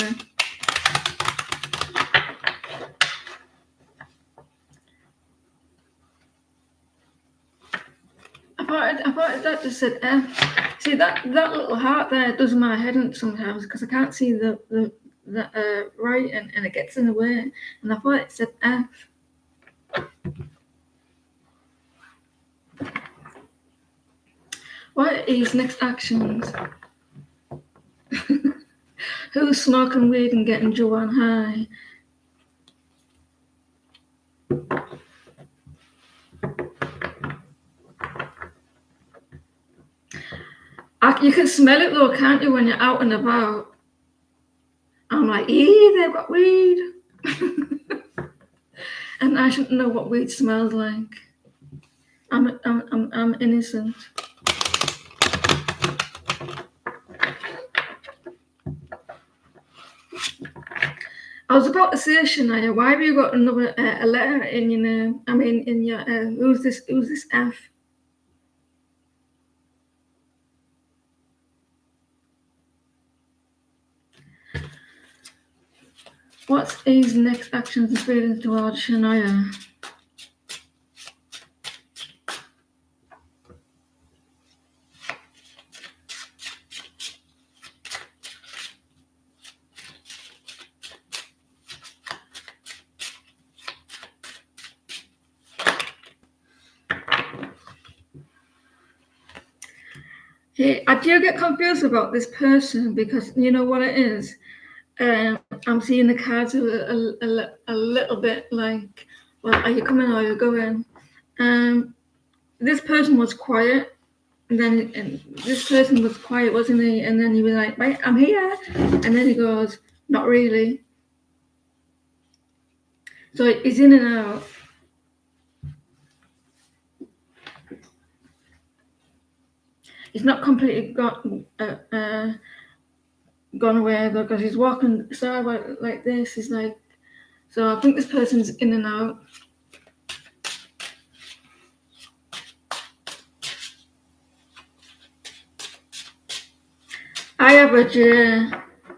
I thought that just said F. See that little heart there does my head in sometimes because I can't see the writing and it gets in the way. And I thought it said F. What are his next actions? Who's smoking weed and getting Joanne high? You can smell it though, can't you, when you're out and about? I'm like, they've got weed. And I shouldn't know what weed smells like. I'm innocent. I was about to say, Shania, why have you got another a letter in your name? I mean, in your who's this F? What's his next actions and feelings towards Shania? Hey, I do get confused about this person because you know what it is. I'm seeing the cards a little bit like, well, are you coming or are you going? This person was quiet, and this person was quiet, wasn't he? And then he was like, right, I'm here. And then he goes, not really. So he's in and out. He's not completely gone away though, because he's walking sideways like this. He's like, so I think this person's in and out. I have a J.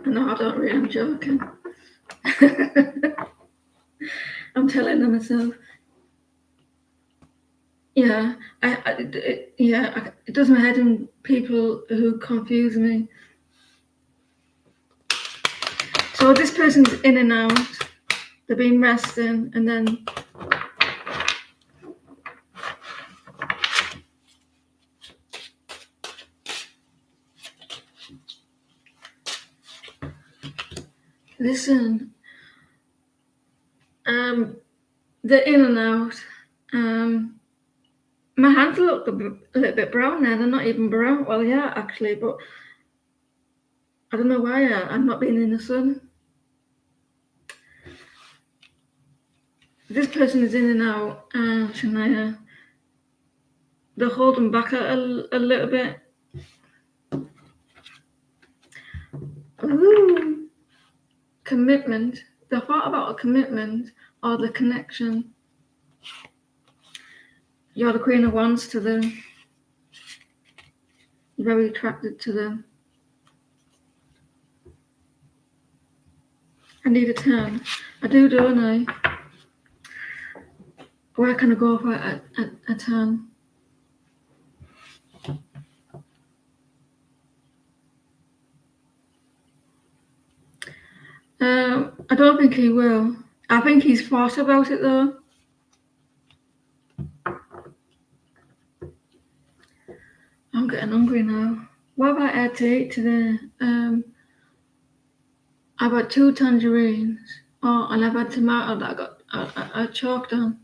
No, I don't really. I'm joking. I'm telling them myself. Yeah, it does my head in people who confuse me. So this person's in and out. They've been resting, and then listen. They're in and out. My hands look a little bit brown now. They're not even brown. Well, yeah, actually, but I don't know why I'm not being in the sun. This person is in and out, Shania. They're holding back a little bit. Ooh, commitment. The thought about a commitment or the connection. You're the Queen of Wands to them. You're very attracted to them. I need a 10. I do, don't I? Where can I go for a 10? I don't think he will. I think he's thought about it though. I'm getting hungry now. What about I take today? I got 2 tangerines. Oh, and I've had tomato that I choked on.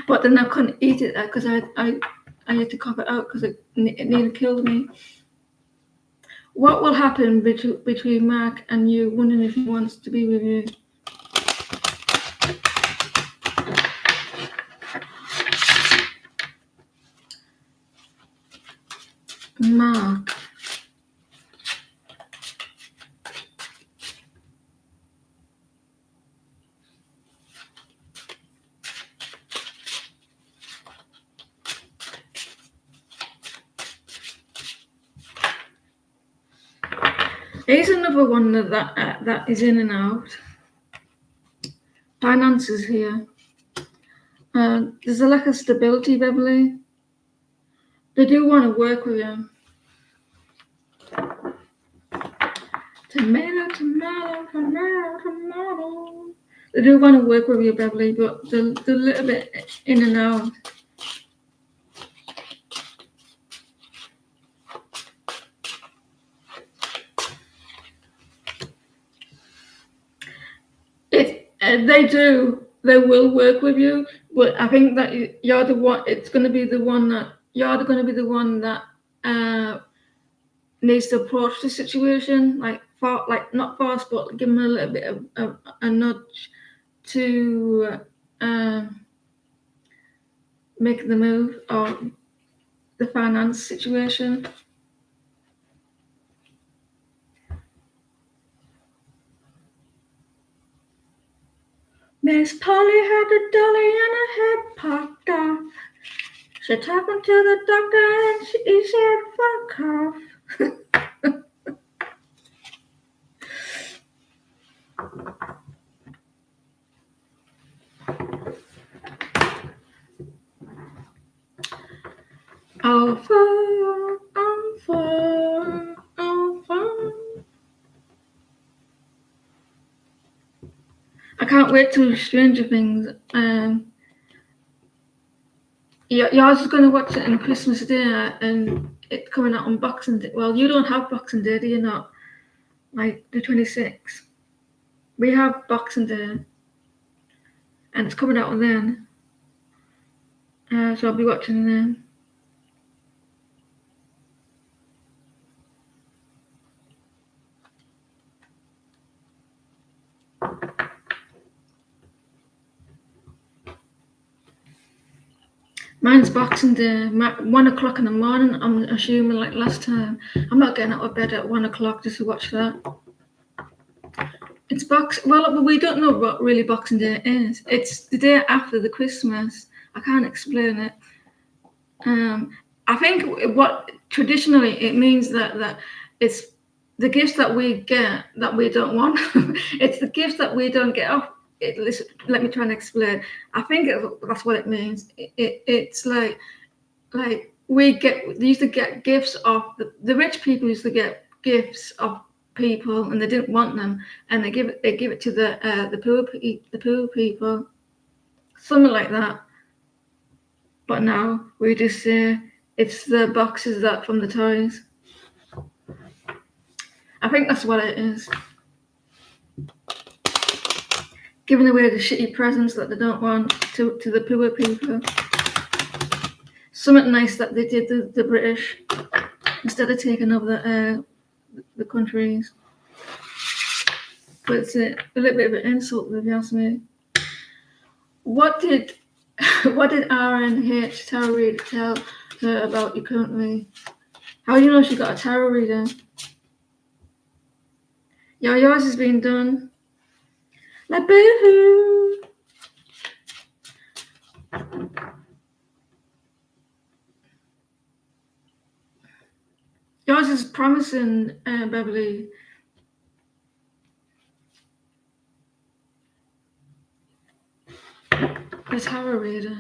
But then I couldn't eat it because I had to cough it out because it nearly killed me. What will happen between Mark and you? Wondering if he wants to be with you. Mark. Here's another one that is in and out. Finances here. There's a lack of stability, Beverly. They do want to work with you. Tomato, tomato, tomato, tomato. They do want to work with you, Beverly, but they're a little bit in and out. They do. They will work with you, but I think that you're the one. It's going to be the one that you're going to be the one that needs to approach the situation, like not fast, but give them a little bit of a nudge to make the move or the finance situation. Miss Polly had a dolly and her head popped off. She talking to the doctor and he said, fuck off. Oh, fun. I can't wait till Stranger Things. Yours is going to watch it on Christmas Day and it's coming out on Boxing Day. Well, you don't have Boxing Day, do you not? Like the 26th. We have Boxing Day and it's coming out on then. So I'll be watching then. Mine's Boxing Day, 1 o'clock in the morning. I'm assuming like last time. I'm not getting out of bed at 1 o'clock just to watch that. It's well, we don't know what really Boxing Day is. It's the day after the Christmas. I can't explain it. I think what traditionally it means that it's the gifts that we get that we don't want. It's the gifts that we don't get off. Listen, let me try and explain. I think that's what it means. It's like they used to get gifts of the rich people used to get gifts of people, and they didn't want them, and they give it to the poor people, something like that. But now we just say it's the boxes that from the toys. I think that's what it is. Giving away the shitty presents that they don't want to the poor people. Something nice that they did the British instead of taking over the countries. But it's a little bit of an insult, if you ask me. What did RNH tarot reader tell her about you currently? How do you know she got a tarot reader? Yeah, yours has been done. Like boo-hoo. Yours is promising, Beverly. A tarot reader.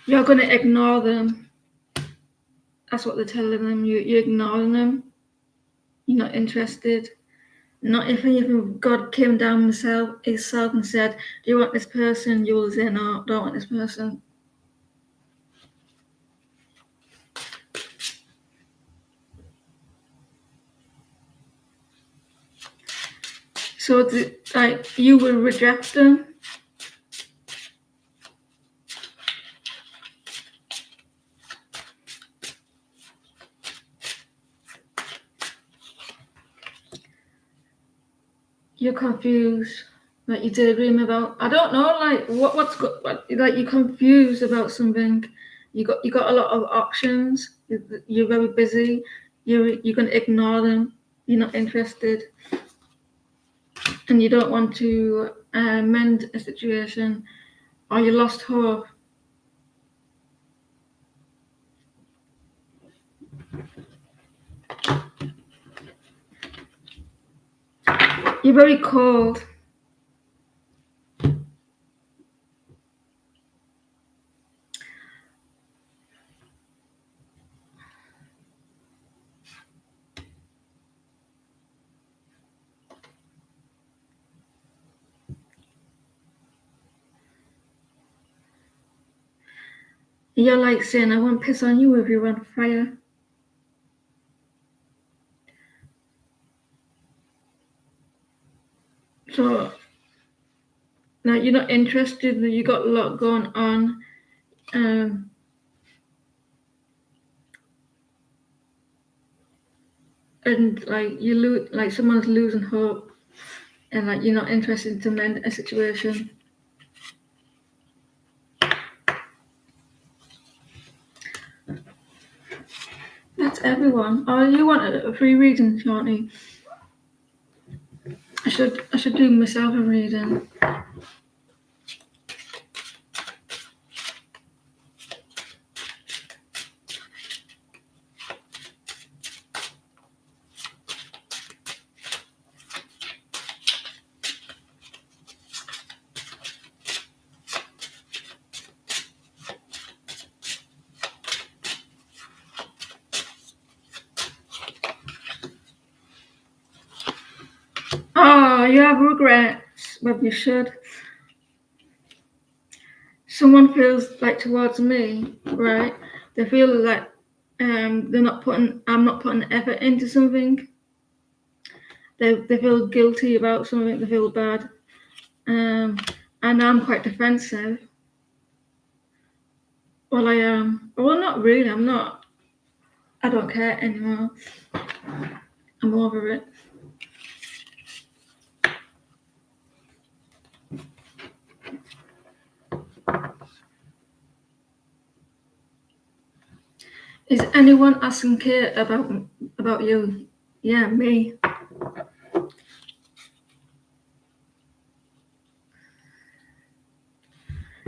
You're going to ignore them. That's what they're telling them. You're ignoring them. You're not interested. Not if even God came down himself and said, do you want this person? You will say, no, don't want this person. So, you will reject them. You're confused. Like you daydream about. I don't know. Like like you're confused about something. You got a lot of options. You're very busy. You're going to ignore them. You're not interested, and you don't want to mend a situation, or you lost hope. You're very cold. You're like saying, I won't piss on you if you're on fire. So, now you're not interested, you got a lot going on. And like like someone's losing hope, and like you're not interested to mend a situation. That's everyone. Oh, you want a free reading, Shorty? I should do myself a reading. Oh, you have regrets, but you should. Someone feels like towards me, right? They feel like I'm not putting effort into something. They feel guilty about something. They feel bad, and I'm quite defensive. Well, I am. Well, not really. I'm not. I don't care anymore. I'm over it. Is anyone asking Kate about you? Yeah, me.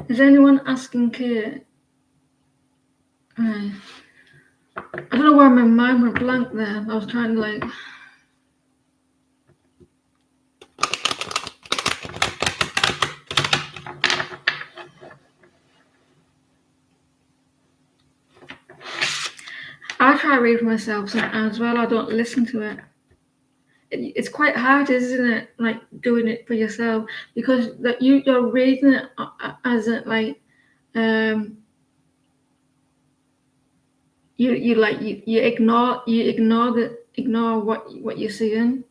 Is anyone asking Kate? I don't know why my mind went blank there. I was trying to like. try to read for myself sometimes as well. I don't listen to it. It's quite hard, isn't it? Like doing it for yourself, because that you're reading it as it like you ignore what you're seeing.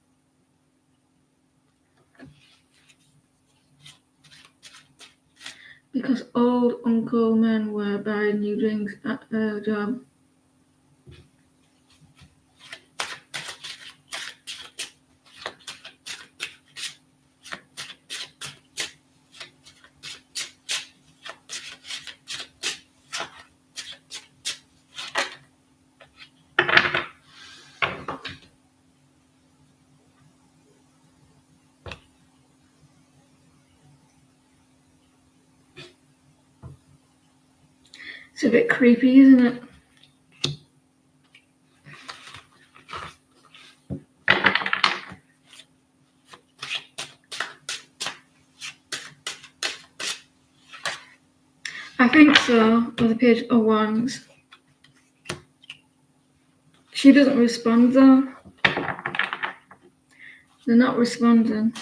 Because old Uncle men were buying new drinks at her job. It's a bit creepy, isn't it? I think so, with the page of wands. She doesn't respond though. They're not responding.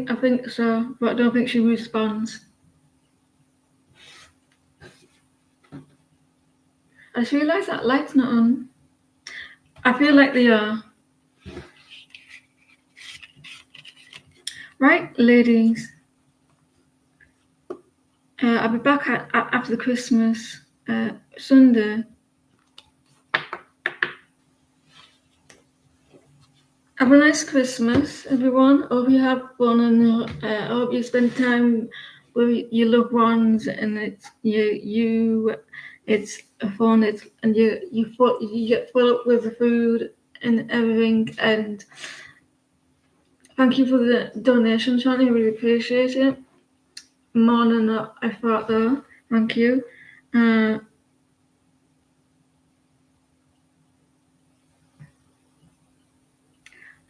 I think so, but I don't think she responds. I just realised that light's not on. I feel like they are. Right, ladies. I'll be back after the Christmas Sunday. Have a nice Christmas, everyone. Hope you have fun, and hope you spend time with your loved ones, and it's fun. You get full up with the food and everything. And thank you for the donation, Shani. I really appreciate it. More than I thought, though. Thank you.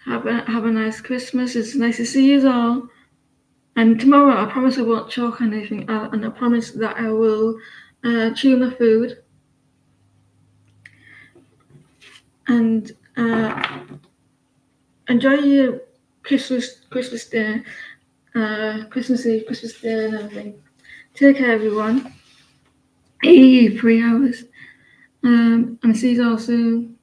Have a nice Christmas. It's nice to see you all. And tomorrow, I promise I won't choke on anything, and I promise that I will chew my food and enjoy your Christmas Day, Christmas Eve, Christmas Day, and everything. Take care, everyone. 3 hours. And see you all soon.